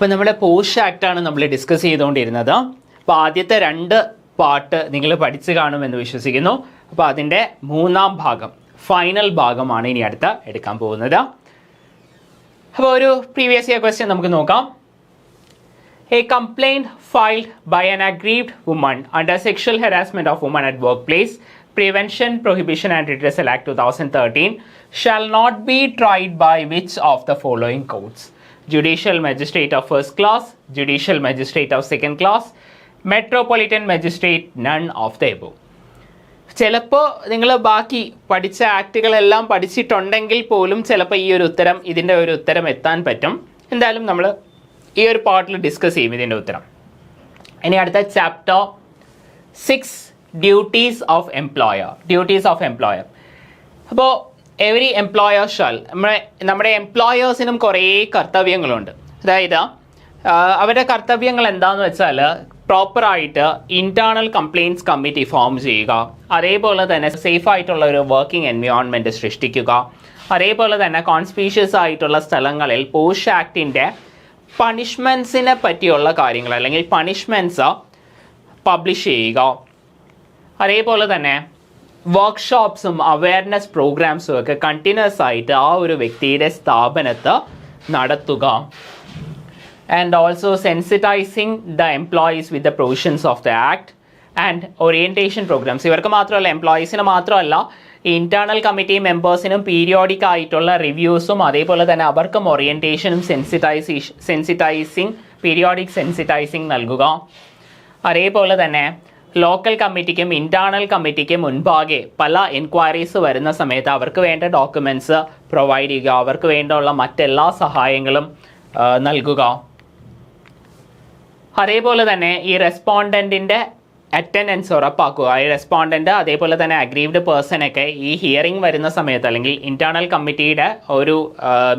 അപ്പോൾ നമ്മുടെ പോഷ് ആക്റ്റാണ് നമ്മൾ ഡിസ്കസ് ചെയ്തുകൊണ്ടിരുന്നത്. അപ്പോൾ ആദ്യത്തെ 2 പാർട്ട് നിങ്ങൾ പഠിച്ചു കാണുമെന്ന് വിശ്വസിക്കുന്നു. അപ്പോൾ അതിൻ്റെ 3-ാം ഭാഗം, ഫൈനൽ ഭാഗമാണ് ഇനി അടുത്ത എടുക്കാൻ പോകുന്നത്. അപ്പോൾ ഒരു പ്രീവിയസ് ഇയർ ക്വസ്റ്റ്യൻ നമുക്ക് നോക്കാം. A complaint filed by an aggrieved woman under Sexual Harassment of Women at Workplace, Prevention, Prohibition and Redressal Act 2013 shall not be tried by which of the following courts? Judicial Magistrate of First Class, Judicial Magistrate of Second Class, Metropolitan Magistrate, none of the above. ചിലപ്പോൾ നിങ്ങൾ ബാക്കി പഠിച്ച ആക്റ്റുകളെല്ലാം പഠിച്ചിട്ടുണ്ടെങ്കിൽ പോലും ചിലപ്പോൾ ഇതിൻ്റെ ഒരു ഉത്തരം എത്താൻ പറ്റും. എന്തായാലും നമ്മൾ ഈ ഒരു പാർട്ടിൽ ഡിസ്കസ് ചെയ്യും ഇതിൻ്റെ ഉത്തരം. ഇനി അടുത്ത ചാപ്റ്റർ 6, ഡ്യൂട്ടീസ് ഓഫ് എംപ്ലോയർ. അപ്പോൾ എവറി എംപ്ലോയർ ഷാൽ, നമ്മുടെ എംപ്ലോയേഴ്സിനും കുറേ കർത്തവ്യങ്ങളുണ്ട്. അതായത് അവരുടെ കർത്തവ്യങ്ങൾ എന്താണെന്ന് വെച്ചാൽ പ്രോപ്പറായിട്ട് ഇൻറ്റേർണൽ കംപ്ലയിൻറ്റ്സ് കമ്മിറ്റി ഫോം ചെയ്യുക, അതേപോലെ തന്നെ സേഫ് ആയിട്ടുള്ള ഒരു വർക്കിംഗ് എൻവയോൺമെൻറ്റ് സൃഷ്ടിക്കുക, അതേപോലെ തന്നെ കോൺസ്പീഷ്യസ് ആയിട്ടുള്ള സ്ഥലങ്ങളിൽ പോഷ് ആക്ടിൻ്റെ പണിഷ്മെൻറ്റ്സിനെ പറ്റിയുള്ള കാര്യങ്ങൾ അല്ലെങ്കിൽ പണിഷ്മെൻറ്റ്സ് പബ്ലിഷ് ചെയ്യുക, അതേപോലെ തന്നെ വർക്ക്ഷോപ്സും അവയർനെസ് പ്രോഗ്രാംസും ഒക്കെ കണ്ടിന്യൂസ് ആയിട്ട് ആ ഒരു വ്യക്തിയുടെ സ്ഥാപനത്ത് നടത്തുക. And also sensitising the employees with the provisions of the act and orientation programmes. ഇവർക്ക് മാത്രമല്ല, എംപ്ലോയീസിന് മാത്രമല്ല, ഇൻറ്റേർണൽ കമ്മിറ്റി മെമ്പേഴ്സിനും പീരിയോഡിക് ആയിട്ടുള്ള റിവ്യൂസും അതേപോലെ തന്നെ അവർക്കും ഓറിയൻറ്റേഷനും പീരിയോഡിക് സെൻസിറ്റൈസിങ് നൽകുക. അതേപോലെ തന്നെ ലോക്കൽ കമ്മിറ്റിക്കും ഇൻറ്റേർണൽ കമ്മിറ്റിക്കും മുൻപാകെ പല എൻക്വയറീസ് വരുന്ന സമയത്ത് അവർക്ക് വേണ്ട ഡോക്യുമെൻറ്റ്സ് പ്രൊവൈഡ് ചെയ്യുക, അവർക്ക് വേണ്ടിയുള്ള മറ്റെല്ലാ സഹായങ്ങളും നൽകുക. അതേപോലെ തന്നെ ഈ റെസ്പോണ്ടൻറ്റിൻ്റെ അറ്റൻഡൻസ് ഉറപ്പാക്കുക. ഈ റെസ്പോണ്ടൻറ്റ് അതേപോലെ തന്നെ അഗ്രീവ്ഡ് പേഴ്സണൊക്കെ ഈ ഹിയറിംഗ് വരുന്ന സമയത്ത് അല്ലെങ്കിൽ ഇൻറ്റേർണൽ കമ്മിറ്റിയുടെ ഒരു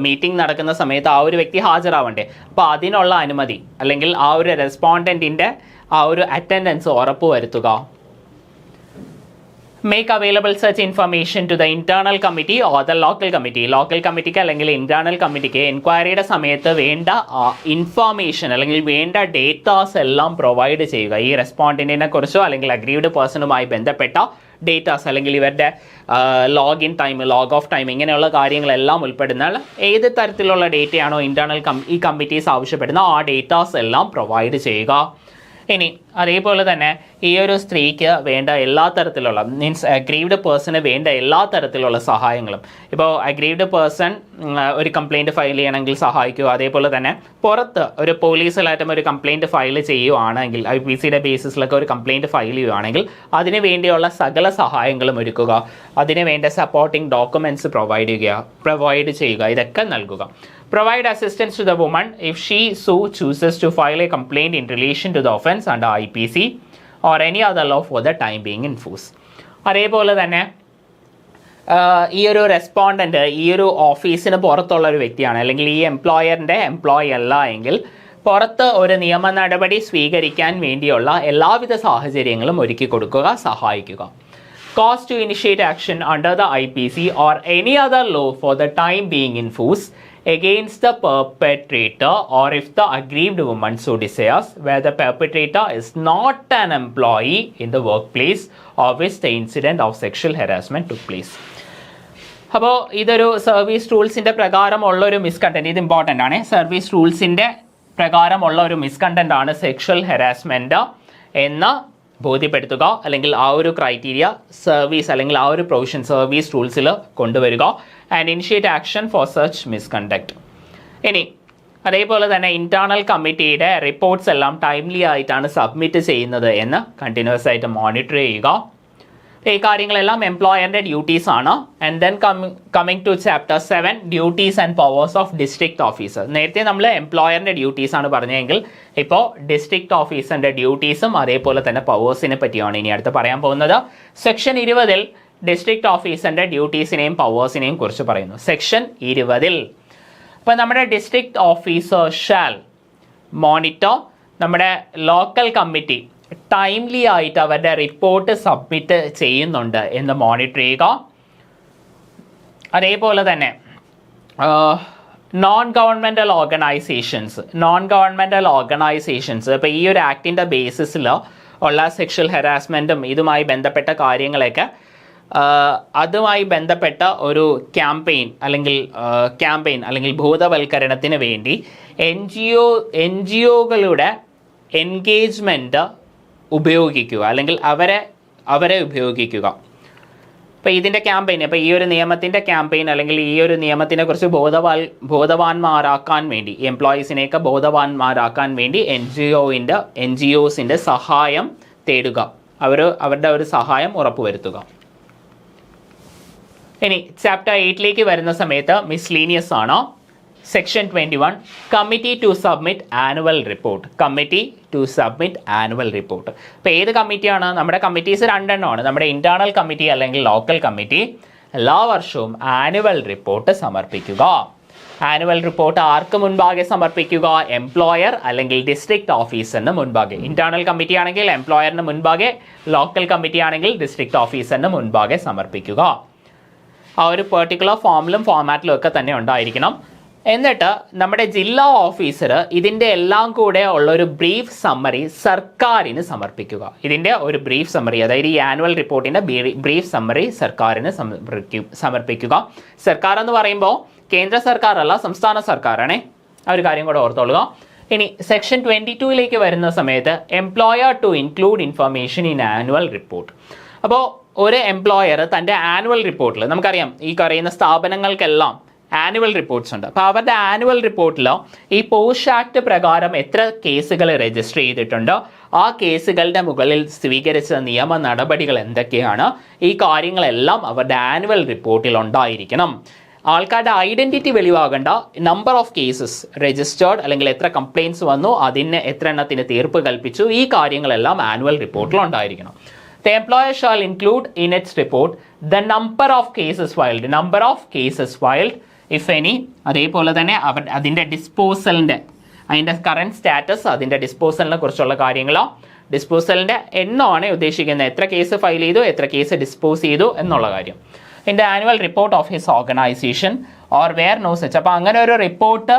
മീറ്റിംഗ് നടക്കുന്ന സമയത്ത് ആ ഒരു വ്യക്തി ഹാജരാവണ്ടേ. അപ്പോൾ അതിനുള്ള അനുമതി അല്ലെങ്കിൽ ആ ഒരു റെസ്പോണ്ടൻറ്റിൻ്റെ ആ ഒരു അറ്റൻഡൻസ് ഉറപ്പ് വരുത്തുക. Make available such information to the internal committee or the local committee. Local കമ്മിറ്റിക്ക് അല്ലെങ്കിൽ ഇൻറ്റേർണൽ കമ്മിറ്റിക്ക് എൻക്വയറിയുടെ സമയത്ത് വേണ്ട ഇൻഫർമേഷൻ അല്ലെങ്കിൽ വേണ്ട ഡേറ്റാസ് എല്ലാം പ്രൊവൈഡ് ചെയ്യുക. ഈ റെസ്പോണ്ടൻറ്റിനെ കുറിച്ചോ അല്ലെങ്കിൽ അഗ്രീവ്ഡ് പേഴ്സണുമായി ബന്ധപ്പെട്ട ഡേറ്റാസ് അല്ലെങ്കിൽ ഇവരുടെ login time, log of time, ഇങ്ങനെയുള്ള കാര്യങ്ങളെല്ലാം ഉൾപ്പെടുന്ന ഏത് തരത്തിലുള്ള ഡേറ്റയാണോ ഇൻറ്റേർണൽ ഈ കമ്മിറ്റീസ് ആവശ്യപ്പെടുന്ന ആ ഡേറ്റാസ് എല്ലാം പ്രൊവൈഡ് ചെയ്യുക. ഇനി അതേപോലെ തന്നെ ഈ ഒരു സ്ത്രീക്ക് വേണ്ട എല്ലാ തരത്തിലുള്ള മീൻസ് അഗ്രീവ്ഡ് പേഴ്സണ് വേണ്ട എല്ലാ തരത്തിലുള്ള സഹായങ്ങളും, ഇപ്പോൾ അഗ്രീവ്ഡ് പേഴ്സൺ ഒരു കംപ്ലയിൻറ്റ് ഫയൽ ചെയ്യണമെങ്കിൽ സഹായിക്കുക. അതേപോലെ തന്നെ പുറത്ത് ഒരു പോലീസിലായിട്ടും ഒരു കംപ്ലയിൻറ്റ് ഫയൽ ചെയ്യുകയാണെങ്കിൽ IPCയുടെ ബേസിസിലൊക്കെ ഒരു കംപ്ലയിൻറ്റ് ഫയൽ ചെയ്യുകയാണെങ്കിൽ അതിന് വേണ്ടിയുള്ള സകല സഹായങ്ങളും ഒരുക്കുക, അതിന് വേണ്ട സപ്പോർട്ടിംഗ് ഡോക്യുമെൻറ്റ്സ് പ്രൊവൈഡ് ചെയ്യുക, ഇതൊക്കെ നൽകുക. Provide assistance to the woman if she so chooses to file a complaint in relation to the offence under IPC or any other law for the time being in force. അതേപോലെ തന്നെ ഈ ഒരു respondent ഈ ഒരു ഓഫീസിന് പുറത്തുള്ള ഒരു വ്യക്തിയാണ് അല്ലെങ്കിൽ ഈ എംപ്ലോയറിൻ്റെ എംപ്ലോയി അല്ല എങ്കിൽ പുറത്ത് ഒരു നിയമ നടപടി സ്വീകരിക്കാൻ വേണ്ടിയുള്ള എല്ലാവിധ സാഹചര്യങ്ങളും ഒരുക്കി കൊടുക്കുക, സഹായിക്കുക. Cause to initiate action under the IPC or any other law for the time being in force against the perpetrator or if the aggrieved woman so desires, where the perpetrator is not an employee in the workplace of which the incident of sexual harassment took place. അപ്പോൾ ഇതൊരു service റൂൾസിൻ്റെ പ്രകാരമുള്ള ഒരു മിസ്കണ്ടൻറ്റ്, ഇത് important ആണ്. Service റൂൾസിൻ്റെ പ്രകാരമുള്ള ഒരു മിസ്കണ്ടൻ്റ് ആണ് sexual ഹെറാസ്മെൻറ്റ് എന്ന് ബോധ്യപ്പെടുത്തുക, അല്ലെങ്കിൽ ആ ഒരു ക്രൈറ്റീരിയ സർവീസ് അല്ലെങ്കിൽ ആ ഒരു പ്രൊവിഷൻ സർവീസ് റൂൾസിൽ കൊണ്ടുവരിക. And initiate action for such misconduct. ഇനി അതേപോലെ തന്നെ ഇൻറ്റേർണൽ കമ്മിറ്റിയുടെ റിപ്പോർട്ട്സ് എല്ലാം ടൈംലി ആയിട്ടാണ് സബ്മിറ്റ് ചെയ്യുന്നത് എന്ന് കണ്ടിന്യൂസ് ആയിട്ട് മോണിറ്റർ ചെയ്യുക. ഈ കാര്യങ്ങളെല്ലാം എംപ്ലോയറിൻ്റെ ഡ്യൂട്ടീസ് ആണ്. And then coming to chapter 7, duties and powers of district officer. നേരത്തെ നമ്മൾ എംപ്ലോയറിൻ്റെ ഡ്യൂട്ടീസ് ആണ് പറഞ്ഞതെങ്കിൽ ഇപ്പോൾ ഡിസ്ട്രിക്ട് ഓഫീസറിൻ്റെ ഡ്യൂട്ടീസും അതേപോലെ തന്നെ പവേഴ്സിനെ പറ്റിയാണ് ഇനി അടുത്ത് പറയാൻ പോകുന്നത്. സെക്ഷൻ 20 ഡിസ്ട്രിക്ട് ഓഫീസറിൻ്റെ ഡ്യൂട്ടീസിനെയും പവേഴ്സിനെയും കുറിച്ച് പറയുന്നു. സെക്ഷൻ 20 ഇപ്പോൾ നമ്മുടെ ഡിസ്ട്രിക്ട് ഓഫീസർ ഷാൽ മോണിറ്റർ നമ്മുടെ ലോക്കൽ കമ്മിറ്റി ടൈംലി ആയിട്ട് അവരുടെ റിപ്പോർട്ട് സബ്മിറ്റ് ചെയ്യുന്നുണ്ട് എന്ന് മോണിറ്റർ ചെയ്യുക. അതേപോലെ തന്നെ നോൺ ഗവൺമെൻറ്റൽ ഓർഗനൈസേഷൻസ് ഇപ്പോൾ ഈ ഒരു ആക്ടിൻ്റെ ബേസിസിൽ ഉള്ള സെക്ഷൽ ഹരാസ്മെൻറ്റും ഇതുമായി ബന്ധപ്പെട്ട കാര്യങ്ങളൊക്കെ അതുമായി ബന്ധപ്പെട്ട ഒരു ക്യാമ്പയിൻ അല്ലെങ്കിൽ ബോധവൽക്കരണത്തിന് വേണ്ടി എൻ ജി ഒകളുടെ എൻഗേജ്മെൻറ്റ് ഉപയോഗിക്കുക അല്ലെങ്കിൽ അവരെ ഉപയോഗിക്കുക. ഇപ്പോൾ ഇതിൻ്റെ ക്യാമ്പയിൻ, ഇപ്പോൾ ഈ ഒരു നിയമത്തിൻ്റെ ക്യാമ്പയിൻ അല്ലെങ്കിൽ ഈ ഒരു നിയമത്തിനെ കുറിച്ച് ബോധവാന്മാരാക്കാൻ വേണ്ടി, എംപ്ലോയീസിനെയൊക്കെ ബോധവാന്മാരാക്കാൻ വേണ്ടി എൻ ജി ഒസിൻ്റെ സഹായം തേടുക, അവരുടെ ഒരു സഹായം ഉറപ്പുവരുത്തുക. ഇനി ചാപ്റ്റർ 8ലേക്ക് വരുന്ന സമയത്ത് മിസ്ലീനിയസ് ആണ്. Section 21 committee to submit annual report. ഇപ്പോൾ ഏത് കമ്മിറ്റിയാണ്? നമ്മുടെ കമ്മിറ്റീസ് 2 എണ്ണമാണ്. നമ്മുടെ ഇന്റേണൽ കമ്മിറ്റി അല്ലെങ്കിൽ ലോക്കൽ കമ്മിറ്റി എല്ലാ വർഷവും ആനുവൽ റിപ്പോർട്ട് സമർപ്പിക്കുക. ആനുവൽ റിപ്പോർട്ട് ആർക്ക് മുൻപാകെ സമർപ്പിക്കുക? എംപ്ലോയർ അല്ലെങ്കിൽ ഡിസ്ട്രിക്ട് ഓഫീസറിന് മുൻപാകെ. ഇന്റേണൽ കമ്മിറ്റി ആണെങ്കിൽ എംപ്ലോയറിന് മുൻപാകെ, ലോക്കൽ കമ്മിറ്റി ആണെങ്കിൽ ഡിസ്ട്രിക്ട് ഓഫീസറിന് മുൻപാകെ സമർപ്പിക്കുക. ആ ഒരു പെർട്ടിക്കുലർ ഫോമിലും ഫോർമാറ്റിലും ഒക്കെ തന്നെ ഉണ്ടായിരിക്കണം. എന്നിട്ട് നമ്മുടെ ജില്ലാ ഓഫീസർ ഇതിൻ്റെ എല്ലാം കൂടെ ഉള്ള ഒരു ബ്രീഫ് സമ്മറി സർക്കാരിന് സമർപ്പിക്കുക. ഇതിൻ്റെ ഒരു ബ്രീഫ് സമ്മറി, അതായത് ഈ ആനുവൽ റിപ്പോർട്ടിൻ്റെ ബ്രീഫ് സമ്മറി സർക്കാരിന് സമർപ്പിക്കുക. സർക്കാർ എന്ന് പറയുമ്പോൾ കേന്ദ്ര സർക്കാരല്ല, സംസ്ഥാന സർക്കാരാണേ. ആ ഒരു കാര്യം കൂടെ ഓർത്തോളുക. ഇനി സെക്ഷൻ 22ലേക്ക് വരുന്ന സമയത്ത് employer to include information in annual report. അപ്പോൾ ഒരു എംപ്ലോയർ തൻ്റെ ആനുവൽ റിപ്പോർട്ടിൽ, നമുക്കറിയാം ഈ പറയുന്ന സ്ഥാപനങ്ങൾക്കെല്ലാം ആനുവൽ റിപ്പോർട്ട്സ് ഉണ്ട്. അപ്പോൾ അവരുടെ ആനുവൽ റിപ്പോർട്ടിൽ ഈ പോസ്റ്റ് ആക്ട് പ്രകാരം എത്ര കേസുകൾ രജിസ്റ്റർ ചെയ്തിട്ടുണ്ട്, ആ കേസുകളുടെ മുകളിൽ സ്വീകരിച്ച നിയമ നടപടികൾ എന്തൊക്കെയാണ്, ഈ കാര്യങ്ങളെല്ലാം അവരുടെ ആനുവൽ റിപ്പോർട്ടിൽ ഉണ്ടായിരിക്കണം. ആൾക്കാരുടെ ഐഡൻറ്റിറ്റി വെളിവാകേണ്ട, നമ്പർ ഓഫ് കേസസ് രജിസ്റ്റേർഡ് അല്ലെങ്കിൽ എത്ര കംപ്ലയിൻറ്റ്സ് വന്നു, അതിന് എത്ര എണ്ണത്തിന് തീർപ്പ് കൽപ്പിച്ചു, ഈ കാര്യങ്ങളെല്ലാം ആനുവൽ റിപ്പോർട്ടിൽ ഉണ്ടായിരിക്കണം. The employer shall include in its report the number of cases filed, if any. അതേപോലെ തന്നെ അതിൻ്റെ ഡിസ്പോസലിൻ്റെ, അതിൻ്റെ കറൻറ്റ് സ്റ്റാറ്റസ്, അതിൻ്റെ ഡിസ്പോസലിനെ കുറിച്ചുള്ള കാര്യങ്ങളോ, ഡിസ്പോസലിൻ്റെ എണ്ണമാണ് ഉദ്ദേശിക്കുന്നത്, എത്ര കേസ് ഫയൽ ചെയ്തു, എത്ര കേസ് ഡിസ്പോസ് ചെയ്തു എന്നുള്ള കാര്യം. In the annual report of his organisation or where no such. അപ്പോൾ അങ്ങനെ ഒരു റിപ്പോർട്ട്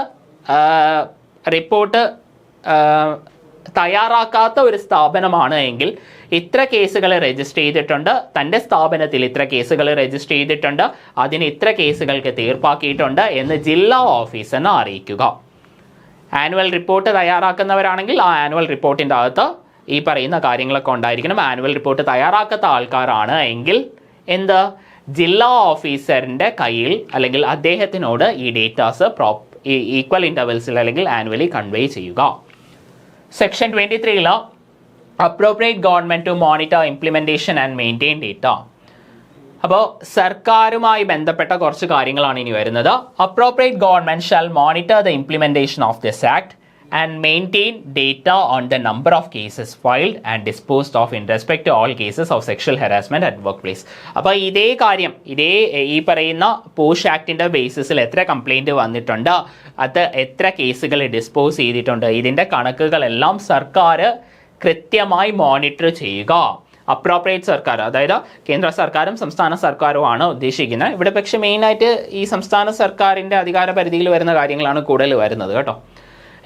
തയ്യാറാക്കാത്ത ഒരു സ്ഥാപനമാണ് എങ്കിൽ ഇത്ര കേസുകൾ രജിസ്റ്റർ ചെയ്തിട്ടുണ്ട്, തൻ്റെ സ്ഥാപനത്തിൽ ഇത്ര കേസുകൾ രജിസ്റ്റർ ചെയ്തിട്ടുണ്ട്, അതിന് ഇത്ര കേസുകൾക്ക് തീർപ്പാക്കിയിട്ടുണ്ട് എന്ന് ജില്ലാ ഓഫീസറിനെ അറിയിക്കുക. ആനുവൽ റിപ്പോർട്ട് തയ്യാറാക്കുന്നവരാണെങ്കിൽ ആ ആനുവൽ റിപ്പോർട്ടിൻ്റെ അകത്ത് ഈ പറയുന്ന കാര്യങ്ങളൊക്കെ ഉണ്ടായിരിക്കണം. ആനുവൽ റിപ്പോർട്ട് തയ്യാറാക്കാത്ത ആൾക്കാരാണ് എങ്കിൽ ജില്ലാ ഓഫീസറിൻ്റെ കയ്യിൽ അല്ലെങ്കിൽ അദ്ദേഹത്തിനോട് ഈ ഡേറ്റാസ് ഈക്വൽ ഇൻ്റർവെൽസിൽ അല്ലെങ്കിൽ ആനുവലി കൺവേ ചെയ്യുക. Section 23 appropriate government to monitor implementation and maintain data. അപ്പോൾ സർക്കാരുമായി ബന്ധപ്പെട്ട കുറച്ച് കാര്യങ്ങളാണ് ഇനി വരുന്നത്. Appropriate government shall monitor the implementation of this act and maintain data on the number of cases filed and disposed of in respect to all cases of sexual harassment at workplace. അപ്പോൾ ഇതേ കാര്യം, ഈ പറയുന്ന post ആക്ടിൻ്റെ ബേസിസിൽ എത്ര complaint വന്നിട്ടുണ്ട്, അത് എത്ര കേസുകൾ ഡിസ്പോസ് ചെയ്തിട്ടുണ്ട്, ഇതിൻ്റെ കണക്കുകളെല്ലാം സർക്കാർ കൃത്യമായി മോണിറ്റർ ചെയ്യുക. അപ്രോപ്രിയേറ്റ് സർക്കാർ, അതായത് കേന്ദ്ര സർക്കാരും സംസ്ഥാന സർക്കാരുമാണ് ഉദ്ദേശിക്കുന്നത് ഇവിടെ. പക്ഷേ മെയിനായിട്ട് ഈ സംസ്ഥാന സർക്കാരിൻ്റെ അധികാര പരിധിയിൽ വരുന്ന കാര്യങ്ങളാണ് കൂടുതൽ വരുന്നത് കേട്ടോ.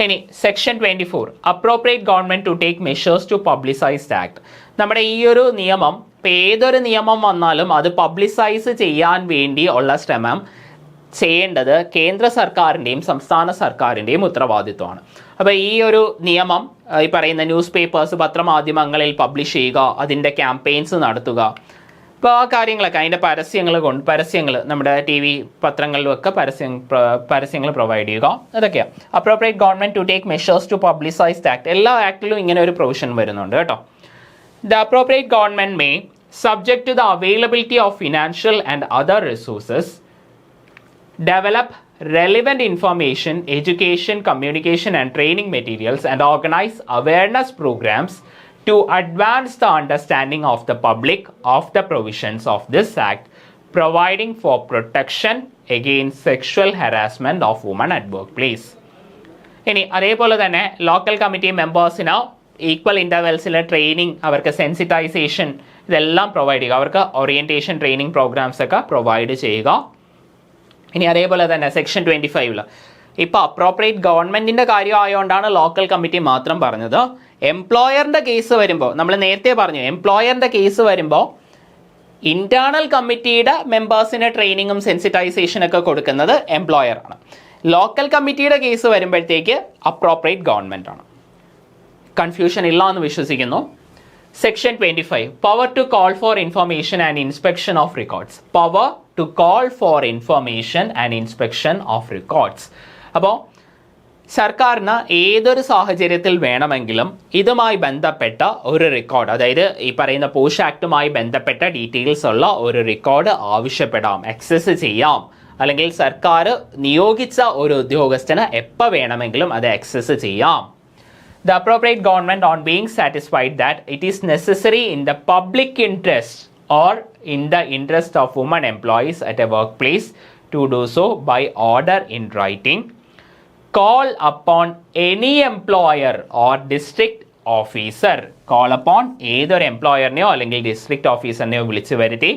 ഇനി section 24 appropriate government to take measures to publicise the act. നമ്മുടെ ഈ ഒരു നിയമം, ഇപ്പോൾ ഏതൊരു നിയമം വന്നാലും അത് പബ്ലിസൈസ് ചെയ്യാൻ വേണ്ടി ഉള്ള ശ്രമം ചെയ്യേണ്ടത് കേന്ദ്ര സർക്കാരിൻ്റെയും സംസ്ഥാന സർക്കാരിൻ്റെയും ഉത്തരവാദിത്വമാണ്. അപ്പോൾ ഈ ഒരു നിയമം ഈ പറയുന്ന ന്യൂസ് പേപ്പേഴ്സ്, പത്രമാധ്യമങ്ങളിൽ പബ്ലിഷ് ചെയ്യുക, അതിൻ്റെ ക്യാമ്പയിൻസ് നടത്തുക, ഇപ്പോൾ ആ കാര്യങ്ങളൊക്കെ അതിൻ്റെ പരസ്യങ്ങൾ നമ്മുടെ TV പത്രങ്ങളിലുമൊക്കെ പരസ്യങ്ങൾ പ്രൊവൈഡ് ചെയ്യുക, അതൊക്കെയാണ്. Appropriate government to take measures to publicise the act. എല്ലാ ആക്ടിലും ഇങ്ങനെ ഒരു പ്രൊവിഷൻ വരുന്നുണ്ട് കേട്ടോ. The appropriate government may, subject to the availability of financial and other resources, develop relevant information, education, communication and training materials and organize awareness programs to advance the understanding of the public of the provisions of this act, providing for protection against sexual harassment of women at workplace. ഇനി അതേപോലെ തന്നെ local committee മെമ്പേഴ്സിന് equal ഇൻ്റർവെൽസിലെ training, അവർക്ക് sensitisation ഇതെല്ലാം provide ചെയ്യുക, അവർക്ക് orientation training programmes ഒക്കെ provide ചെയ്യുക. ഇനി അതേപോലെ തന്നെ സെക്ഷൻ 25 ഇപ്പോൾ അപ്രോപ്രിയേറ്റ് ഗവൺമെൻറ്റിൻ്റെ കാര്യം ആയതുകൊണ്ടാണ് ലോക്കൽ കമ്മിറ്റി മാത്രം പറഞ്ഞത്. എംപ്ലോയറിൻ്റെ കേസ് വരുമ്പോൾ നമ്മൾ നേരത്തെ പറഞ്ഞു, എംപ്ലോയറിൻ്റെ കേസ് വരുമ്പോൾ ഇൻറ്റേർണൽ കമ്മിറ്റിയുടെ മെമ്പേഴ്സിന് ട്രെയിനിങ്ങും സെൻസിറ്റൈസേഷനൊക്കെ കൊടുക്കുന്നത് എംപ്ലോയറാണ്. ലോക്കൽ കമ്മിറ്റിയുടെ കേസ് വരുമ്പോഴത്തേക്ക് അപ്രോപ്രിയേറ്റ് ഗവൺമെൻറ് ആണ്. കൺഫ്യൂഷൻ ഇല്ല എന്ന് വിശ്വസിക്കുന്നു. Section 25, power to call for information and inspection of records. Power to call for information and inspection of records. അപ്പോൾ സർക്കാരിന് ഏതൊരു സാഹചര്യത്തിൽ വേണമെങ്കിലും ഇതുമായി ബന്ധപ്പെട്ട ഒരു റെക്കോർഡ്, അതായത് ഈ പറയുന്ന പോഷ് ആക്ടുമായി ബന്ധപ്പെട്ട ഡീറ്റെയിൽസ് ഉള്ള ഒരു റെക്കോർഡ് ആവശ്യപ്പെടാം, ആക്സസ് ചെയ്യാം. അല്ലെങ്കിൽ സർക്കാർ നിയോഗിച്ച ഒരു ഉദ്യോഗസ്ഥന് എപ്പോൾ വേണമെങ്കിലും അത് ആക്സസ് ചെയ്യാം. The appropriate government, on being satisfied that it is necessary in the public interest or in the interest of women employees at a workplace to do so by order in writing, call upon any employer or district officer. Call upon ഏതൊരു എംപ്ലോയറിനെയോ അല്ലെങ്കിൽ district ഓഫീസറിനെയോ വിളിച്ചു വരുത്തി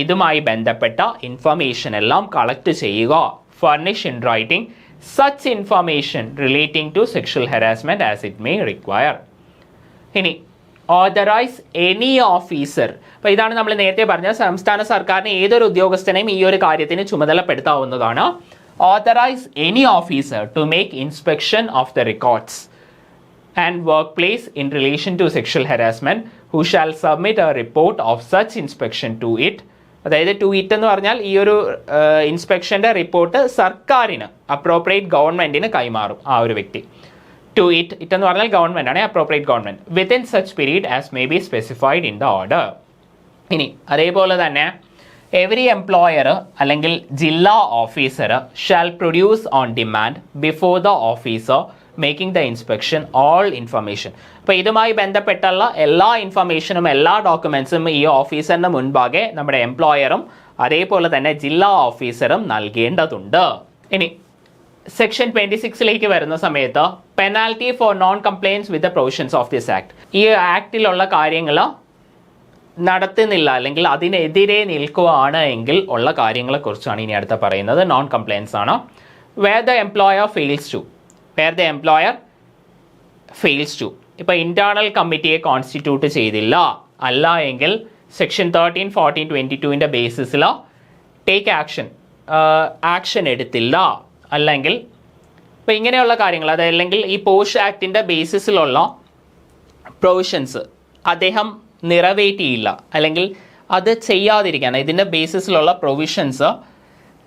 ഇതുമായി ബന്ധപ്പെട്ട information എല്ലാം collect ചെയ്യുക. Furnish in writing such information relating to sexual harassment as it may require. ഇനി authorise any officer. അപ്പോൾ ഇതാണ് നമ്മൾ നേരത്തെ പറഞ്ഞ സംസ്ഥാന സർക്കാരിന് ഏതൊരു ഉദ്യോഗസ്ഥനെയും ഈ ഒരു കാര്യത്തിന് ചുമതലപ്പെടുത്താവുന്നതാണ്. Authorise any officer to make inspection of the records and work place in relation to sexual harassment who shall submit a report of such inspection to it. അതായത് ടു ഇറ്റ് എന്ന് പറഞ്ഞാൽ ഈ ഒരു ഇൻസ്പെക്ഷൻ്റെ റിപ്പോർട്ട് സർക്കാരിന്, അപ്രോപ്രിയേറ്റ് ഗവൺമെൻറ്റിന് കൈമാറും ആ ഒരു വ്യക്തി. ടു ഇറ്റ് എന്ന് പറഞ്ഞാൽ ഗവൺമെൻറ് ആണ്, appropriate government, within such period as may be specified in the order. ഇനി അതേപോലെ തന്നെ എവറി എംപ്ലോയർ അല്ലെങ്കിൽ ജില്ലാ officer shall produce on demand before the officer making the inspection all information. അപ്പോൾ ഇതുമായി ബന്ധപ്പെട്ടുള്ള എല്ലാ ഇൻഫർമേഷനും എല്ലാ ഡോക്യുമെൻസും ഈ ഓഫീസറിന് മുൻപാകെ നമ്മുടെ എംപ്ലോയറും അതേപോലെ തന്നെ ജില്ലാ ഓഫീസറും നൽകേണ്ടതുണ്ട്. ഇനി സെക്ഷൻ 26 വരുന്ന സമയത്ത് penalty for non compliance with the provisions of this act. ഈ ആക്ടിലുള്ള കാര്യങ്ങൾ നടത്തുന്നില്ല അല്ലെങ്കിൽ അതിനെതിരെ നിൽക്കുകയാണ് എങ്കിൽ ഉള്ള കാര്യങ്ങളെക്കുറിച്ചാണ് ഇനി അടുത്ത പറയുന്നത്. നോൺ കംപ്ലയൻസ് ആണ്. Where the employer fails to ഇപ്പോൾ ഇൻറ്റേർണൽ കമ്മിറ്റിയെ കോൺസ്റ്റിറ്റ്യൂട്ട് ചെയ്തില്ല, അല്ല എങ്കിൽ സെക്ഷൻ 13, 14, 22 ബേസിസിൽ ടേക്ക് ആക്ഷൻ എടുത്തില്ല, അല്ലെങ്കിൽ ഇപ്പോൾ ഇങ്ങനെയുള്ള കാര്യങ്ങൾ, അതല്ലെങ്കിൽ ഈ പോഷ് ആക്ടിൻ്റെ ബേസിസിലുള്ള പ്രൊവിഷൻസ് അദ്ദേഹം നിറവേറ്റിയില്ല, അല്ലെങ്കിൽ അത് ചെയ്യാതിരിക്കാൻ ഇതിൻ്റെ ബേസിസിലുള്ള പ്രൊവിഷൻസ്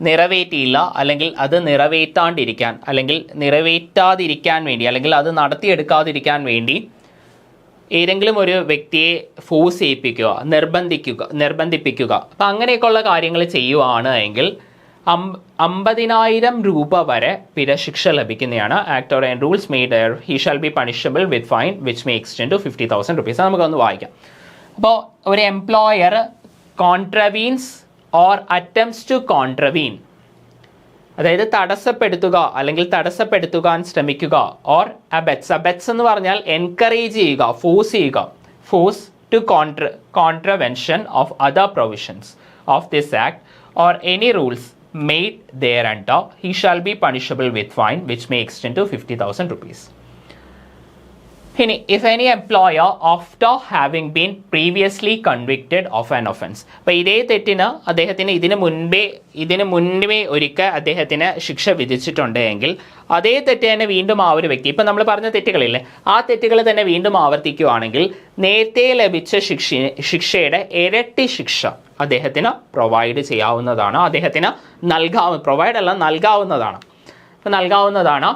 നിറവേറ്റിയില്ല, അല്ലെങ്കിൽ അത് നിറവേറ്റാണ്ടിരിക്കാൻ, അല്ലെങ്കിൽ നിറവേറ്റാതിരിക്കാൻ വേണ്ടി, അല്ലെങ്കിൽ അത് നടത്തിയെടുക്കാതിരിക്കാൻ വേണ്ടി ഏതെങ്കിലും ഒരു വ്യക്തിയെ ഫോഴ്സ് ചെയ്യിപ്പിക്കുക, നിർബന്ധിപ്പിക്കുക, അപ്പം അങ്ങനെയൊക്കെയുള്ള കാര്യങ്ങൾ ചെയ്യുവാണ് എങ്കിൽ 50,000 രൂപ വരെ പിഴശിക്ഷ ലഭിക്കുന്നതാണ്. Act or rules made he shall be punishable with fine which may extend to 50,000 rupees. നമുക്കൊന്ന് വായിക്കാം. അപ്പോൾ ഒരു employer contravenes or attempts to contravene, അതായത് തടസ്സപ്പെടുത്തുക അല്ലെങ്കിൽ തടസ്സപ്പെടുത്തുവാൻ ശ്രമിക്കുക, ഓർ അബെറ്റ്സ് എന്ന് പറഞ്ഞാൽ എൻകറേജ് ചെയ്യുക, force to contravention of other provisions of this act or any rules made thereunter, he shall be punishable with fine which may extend to 50,000 rupees. ഇനി if any employer after having been previously convicted of an offence, അപ്പോൾ ഇതേ തെറ്റിന് അദ്ദേഹത്തിന് ഇതിന് മുൻപേ ഒരിക്കൽ അദ്ദേഹത്തിന് ശിക്ഷ വിധിച്ചിട്ടുണ്ട് എങ്കിൽ അതേ തെറ്റ് തന്നെ വീണ്ടും ആ ഒരു വ്യക്തി, ഇപ്പം നമ്മൾ പറഞ്ഞ തെറ്റുകളില്ലേ, ആ തെറ്റുകൾ തന്നെ വീണ്ടും ആവർത്തിക്കുകയാണെങ്കിൽ നേരത്തെ ലഭിച്ച ശിക്ഷയുടെ ഇരട്ടി ശിക്ഷ അദ്ദേഹത്തിന് പ്രൊവൈഡ് ചെയ്യാവുന്നതാണ്, അദ്ദേഹത്തിന് നൽകാവുന്നതാണ്.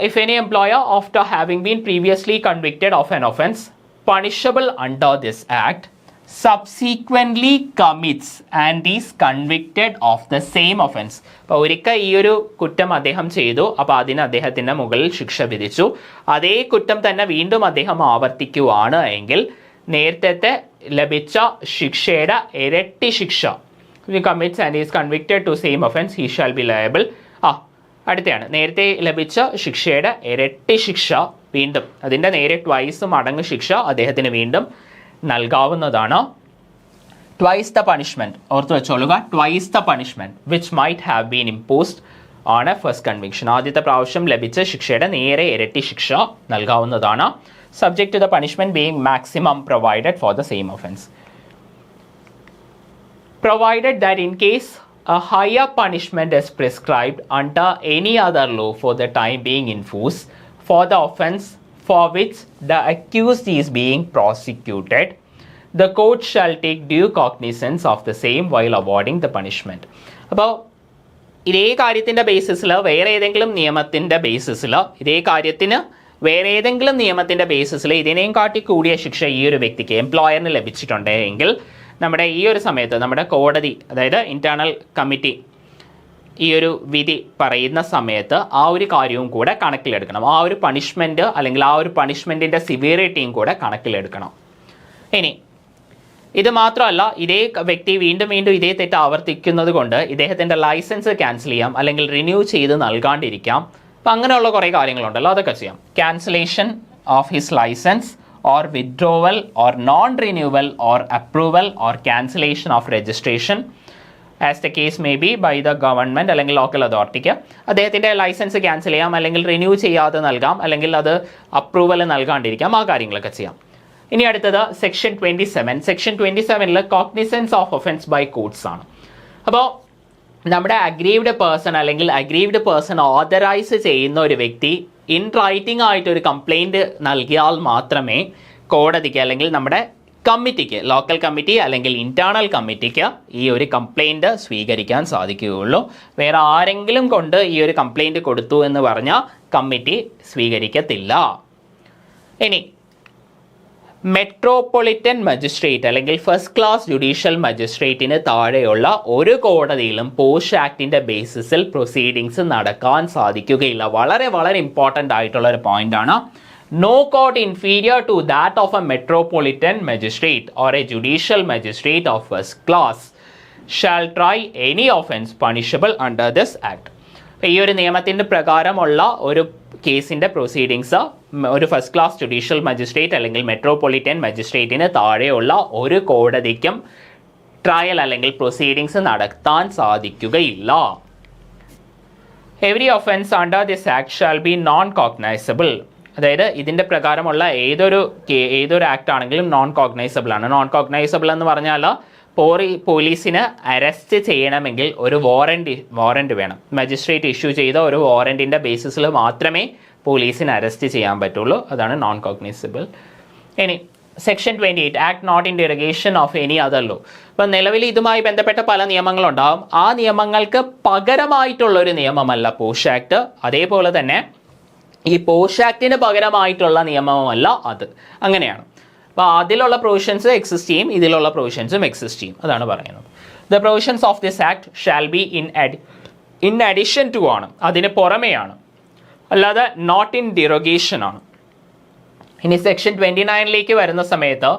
If any employer after having been previously convicted of an offence punishable under this act subsequently commits and is convicted of the same offence, അപ്പോൾ ഒരിക്കൽ ഈ ഒരു കുറ്റം അദ്ദേഹം ചെയ്തു, അപ്പോൾ അതിന് അദ്ദേഹത്തിൻ്റെ മുകളിൽ ശിക്ഷ വിധിച്ചു, അതേ കുറ്റം തന്നെ വീണ്ടും അദ്ദേഹം ആവർത്തിക്കുകയാണ് എങ്കിൽ നേരത്തെ ലഭിച്ച ശിക്ഷയുടെ ഇരട്ടി ശിക്ഷ, commits and is convicted to same offence, he shall be liable. അടുത്തയാണ് നേരത്തെ ലഭിച്ച ശിക്ഷയുടെ ഇരട്ടി ശിക്ഷ വീണ്ടും, അതിൻ്റെ നേരെ ട്വൈസ് മടങ്ങ് ശിക്ഷ അദ്ദേഹത്തിന് വീണ്ടും നൽകാവുന്നതാണ്. ട്വൈസ് ദ പണിഷ്മെൻറ്റ്, ഓർത്ത് വെച്ചോളുക, twice the punishment which might have been imposed on first conviction. ആദ്യത്തെ പ്രാവശ്യം ലഭിച്ച ശിക്ഷയുടെ നേരെ ഇരട്ടി ശിക്ഷ നൽകാവുന്നതാണ്. Subject to the punishment being maximum provided for the same offence. Provided that in case a higher punishment is prescribed under any other law for the time being in force for the offence for which the accused is being prosecuted, the court shall take due cognizance of the same while awarding the punishment. അപ്പോൾ ഇതേ കാര്യത്തിൻ്റെ ബേസിസിൽ വേറെ ഏതെങ്കിലും നിയമത്തിൻ്റെ ബേസിസിൽ ഇതിനെയും കാട്ടി കൂടിയ ശിക്ഷ ഈ ഒരു വ്യക്തിക്ക് എംപ്ലോയറിന് ലഭിച്ചിട്ടുണ്ടെങ്കിൽ നമ്മുടെ ഈ ഒരു സമയത്ത് നമ്മുടെ കോടതി, അതായത് ഇൻറ്റേർണൽ കമ്മിറ്റി ഈ ഒരു വിധി പറയുന്ന സമയത്ത് ആ ഒരു കാര്യവും കൂടെ കണക്കിലെടുക്കണം. ആ ഒരു പണിഷ്മെൻറ്റ് അല്ലെങ്കിൽ ആ ഒരു പണിഷ്മെൻറ്റിൻ്റെ സിവിയറിറ്റിയും കൂടെ കണക്കിലെടുക്കണം. ഇനി ഇത് മാത്രമല്ല, ഇതേ വ്യക്തി വീണ്ടും വീണ്ടും ഇതേ തെറ്റ് ആവർത്തിക്കുന്നത് കൊണ്ട് ഇദ്ദേഹത്തിൻ്റെ ലൈസൻസ് ക്യാൻസൽ ചെയ്യാം, അല്ലെങ്കിൽ റിന്യൂ ചെയ്ത് നൽകാണ്ടിരിക്കാം. അപ്പം അങ്ങനെയുള്ള കുറേ കാര്യങ്ങളുണ്ടല്ലോ, അതൊക്കെ ചെയ്യാം. Cancellation of his licence or withdrawal or non-renewal or approval or cancellation of registration as the case may be by the government അല്ലെങ്കിൽ ലോക്കൽ അതോറിറ്റിക്ക് അദ്ദേഹത്തിൻ്റെ ലൈസൻസ് ക്യാൻസൽ ചെയ്യാം, അല്ലെങ്കിൽ റിന്യൂ ചെയ്യാതെ നൽകാം, അല്ലെങ്കിൽ അത് അപ്രൂവൽ നൽകാണ്ടിരിക്കാം. ആ കാര്യങ്ങളൊക്കെ ചെയ്യാം. ഇനി അടുത്തത് സെക്ഷൻ 27. സെക്ഷൻ 27ൽ cognisance of offence by courts ആണ്. അപ്പോൾ നമ്മുടെ അഗ്രീവ്ഡ് പേഴ്സൺ അല്ലെങ്കിൽ അഗ്രീവ്ഡ് പേഴ്സൺ ഓതറൈസ് ചെയ്യുന്ന ഒരു വ്യക്തി ഇൻ റൈറ്റിംഗ് ആയിട്ട് ഒരു കംപ്ലൈൻറ്റ് നൽകിയാൽ മാത്രമേ കോടതിക്ക് അല്ലെങ്കിൽ നമ്മുടെ കമ്മിറ്റിക്ക്, ലോക്കൽ കമ്മിറ്റി അല്ലെങ്കിൽ ഇൻറ്റേർണൽ കമ്മിറ്റിക്ക് ഈ ഒരു കംപ്ലൈൻറ്റ് സ്വീകരിക്കാൻ സാധിക്കുകയുള്ളൂ. വേറെ ആരെങ്കിലും കൊണ്ട് ഈ ഒരു കംപ്ലൈൻറ്റ് കൊടുത്തു എന്ന് പറഞ്ഞാൽ കമ്മിറ്റി സ്വീകരിക്കത്തില്ല. ഇനി മെട്രോപൊളിറ്റൻ മജിസ്ട്രേറ്റ് അല്ലെങ്കിൽ ഫസ്റ്റ് ക്ലാസ് ജുഡീഷ്യൽ മജിസ്ട്രേറ്റിന് താഴെയുള്ള ഒരു കോടതിയിലും പോഷ് ആക്ടിൻ്റെ ബേസിസിൽ പ്രൊസീഡിങ്സ് നടക്കാൻ സാധിക്കുകയില്ല. വളരെ വളരെ ഇമ്പോർട്ടൻ്റ് ആയിട്ടുള്ള ഒരു പോയിൻ്റാണ്. No court inferior to that of a metropolitan magistrate or a judicial magistrate of first class shall try any offence punishable under this act. ഈ ഒരു നിയമത്തിൻ്റെ പ്രകാരമുള്ള ഒരു കേസിൻ്റെ പ്രൊസീഡിങ്സ് ഒരു ഫസ്റ്റ് ക്ലാസ് ജുഡീഷ്യൽ മജിസ്ട്രേറ്റ് അല്ലെങ്കിൽ മെട്രോപൊളിറ്റൻ മജിസ്ട്രേറ്റിന് താഴെയുള്ള ഒരു കോടതിക്കും ട്രയൽ അല്ലെങ്കിൽ പ്രൊസീഡിങ്സ് നടത്താൻ സാധിക്കുകയില്ല. Every offence under this act shall be non cognizable. അതായത് ഇതിൻ്റെ പ്രകാരമുള്ള ഏതൊരു ആക്ട് ആണെങ്കിലും നോൺ കോഗ്നൈസബിൾ ആണ്. നോൺ കോഗ്നൈസബിൾ എന്ന് പറഞ്ഞാൽ പോലീസിന് അറസ്റ്റ് ചെയ്യണമെങ്കിൽ ഒരു വാറൻറ്റ് വേണം. മജിസ്ട്രേറ്റ് ഇഷ്യൂ ചെയ്ത ഒരു വാറൻറ്റിൻ്റെ ബേസിസിൽ മാത്രമേ പോലീസിന് അറസ്റ്റ് ചെയ്യാൻ പറ്റുള്ളൂ. അതാണ് നോൺ കോഗ്നൈസബിൾ. ഇനി section 28 act not in derogation of any other law. ഇപ്പം നിലവിൽ ഇതുമായി ബന്ധപ്പെട്ട പല നിയമങ്ങളുണ്ടാകും. ആ നിയമങ്ങൾക്ക് പകരമായിട്ടുള്ളൊരു നിയമമല്ല പോഷ് ആക്ട്. അതേപോലെ തന്നെ ഈ പോഷ് ആക്ടിന് പകരമായിട്ടുള്ള നിയമമല്ല അത്. അങ്ങനെയാണ്. അപ്പോൾ അതിലുള്ള പ്രൊവിഷൻസ് എക്സിസ്റ്റ് ചെയ്യും, ഇതിലുള്ള പ്രൊവിഷൻസും എക്സിസ്റ്റ് ചെയ്യും. അതാണ് പറയുന്നത്. The provisions of this act shall be in addition to ആണ്, അതിന് പുറമെയാണ്, അല്ലാതെ നോട്ട് ഇൻ ഡിറോഗേഷൻ ആണ്. ഇനി സെക്ഷൻ 29ലേക്ക് വരുന്ന സമയത്ത്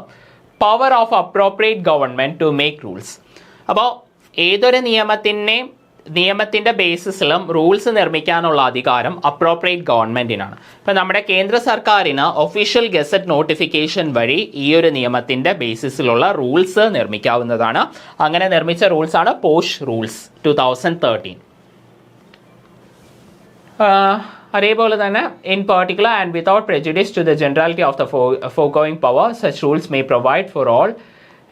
power of appropriate government to make rules. അപ്പോൾ ഏതൊരു നിയമത്തിൻ്റെ ബേസിസിലും റൂൾസ് നിർമ്മിക്കാനുള്ള അധികാരം അപ്രോപ്രിയേറ്റ് ഗവൺമെൻറ്റിനാണ്. ഇപ്പം നമ്മുടെ കേന്ദ്ര സർക്കാരിന് ഒഫീഷ്യൽ ഗസറ്റ് നോട്ടിഫിക്കേഷൻ വഴി ഈ ഒരു നിയമത്തിൻ്റെ ബേസിസിലുള്ള റൂൾസ് നിർമ്മിക്കാവുന്നതാണ്. അങ്ങനെ നിർമ്മിച്ച റൂൾസാണ് പോഷ് റൂൾസ് 2013. അതേപോലെ തന്നെ in particular and without prejudice to the generality of the foregoing power such rules may provide for all.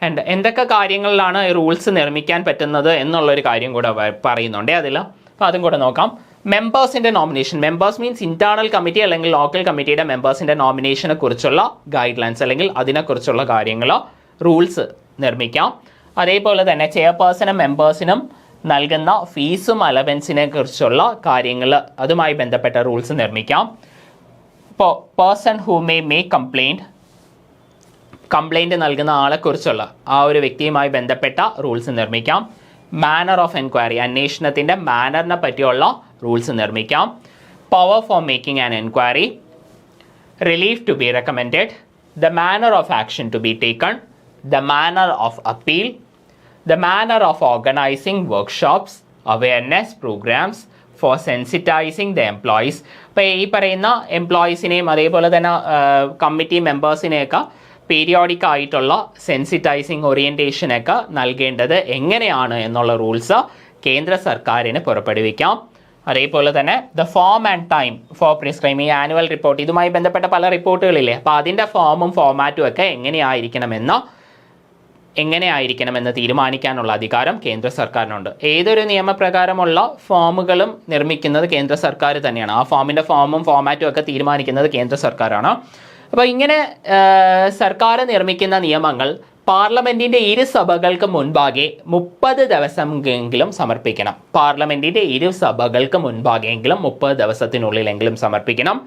And എന്തൊക്കെ കാര്യങ്ങളിലാണ് റൂൾസ് നിർമ്മിക്കാൻ പറ്റുന്നത് എന്നുള്ളൊരു കാര്യം കൂടെ പറയുന്നുണ്ട് അതിൽ. അപ്പോൾ അതും കൂടെ നോക്കാം. മെമ്പേഴ്സിൻ്റെ നോമിനേഷൻ. മെമ്പേഴ്സ് മീൻസ് ഇൻറ്റേർണൽ കമ്മിറ്റി അല്ലെങ്കിൽ ലോക്കൽ കമ്മിറ്റിയുടെ മെമ്പേഴ്സിൻ്റെ നോമിനേഷനെ കുറിച്ചുള്ള ഗൈഡ് ലൈൻസ് അല്ലെങ്കിൽ അതിനെക്കുറിച്ചുള്ള കാര്യങ്ങൾ റൂൾസ് നിർമ്മിക്കാം. അതേപോലെ തന്നെ ചെയർപേഴ്സണും മെമ്പേഴ്സിനും നൽകുന്ന ഫീസും അലവൻസിനെ കുറിച്ചുള്ള കാര്യങ്ങൾ, അതുമായി ബന്ധപ്പെട്ട റൂൾസ് നിർമ്മിക്കാം. ഇപ്പോൾ person who may make complaint നൽകുന്ന ആളെക്കുറിച്ചുള്ള ആ ഒരു വ്യക്തിയുമായി ബന്ധപ്പെട്ട റൂൾസ് നിർമ്മിക്കാം. മാനർ ഓഫ് എൻക്വയറി, അന്വേഷണത്തിൻ്റെ മാനറിനെ പറ്റിയുള്ള റൂൾസ് നിർമ്മിക്കാം. Power for making an enquiry, relief to be recommended, the manner of action to be taken, the manner of appeal, the manner of organising workshops, awareness programmes for sensitising the employees. ഇപ്പോൾ ഈ പറയുന്ന എംപ്ലോയീസിനെയും അതേപോലെ തന്നെ committee മെമ്പേഴ്സിനെയൊക്കെ periodic ആയിട്ടുള്ള സെൻസിറ്റൈസിങ് ഓറിയൻറ്റേഷനൊക്കെ നൽകേണ്ടത് എങ്ങനെയാണ് എന്നുള്ള rules കേന്ദ്ര സർക്കാരിന് പുറപ്പെടുവിക്കാം. അതേപോലെ തന്നെ the form and time for prescribing ഈ ആനുവൽ റിപ്പോർട്ട്, ഇതുമായി ബന്ധപ്പെട്ട പല റിപ്പോർട്ടുകളില്ലേ, അപ്പോൾ അതിൻ്റെ ഫോമും ഫോമാറ്റും ഒക്കെ എങ്ങനെയായിരിക്കണമെന്ന് തീരുമാനിക്കാനുള്ള അധികാരം കേന്ദ്ര സർക്കാരിനുണ്ട്. ഏതൊരു നിയമപ്രകാരമുള്ള ഫോമുകളും നിർമ്മിക്കുന്നത് കേന്ദ്ര സർക്കാർ തന്നെയാണ്. ആ ഫോമിൻ്റെ ഫോമും ഫോമാറ്റും ഒക്കെ തീരുമാനിക്കുന്നത് കേന്ദ്ര സർക്കാരാണ്. അപ്പോൾ ഇങ്ങനെ സർക്കാർ നിർമ്മിക്കുന്ന നിയമങ്ങൾ പാർലമെൻറ്റിൻ്റെ ഇരുസഭകൾക്ക് മുൻപാകെ 30 ദിവസമെങ്കിലും സമർപ്പിക്കണം. പാർലമെൻറ്റിൻ്റെ ഇരുസഭകൾക്ക് മുൻപാകെങ്കിലും 30 ദിവസത്തിനുള്ളിലെങ്കിലും സമർപ്പിക്കണം.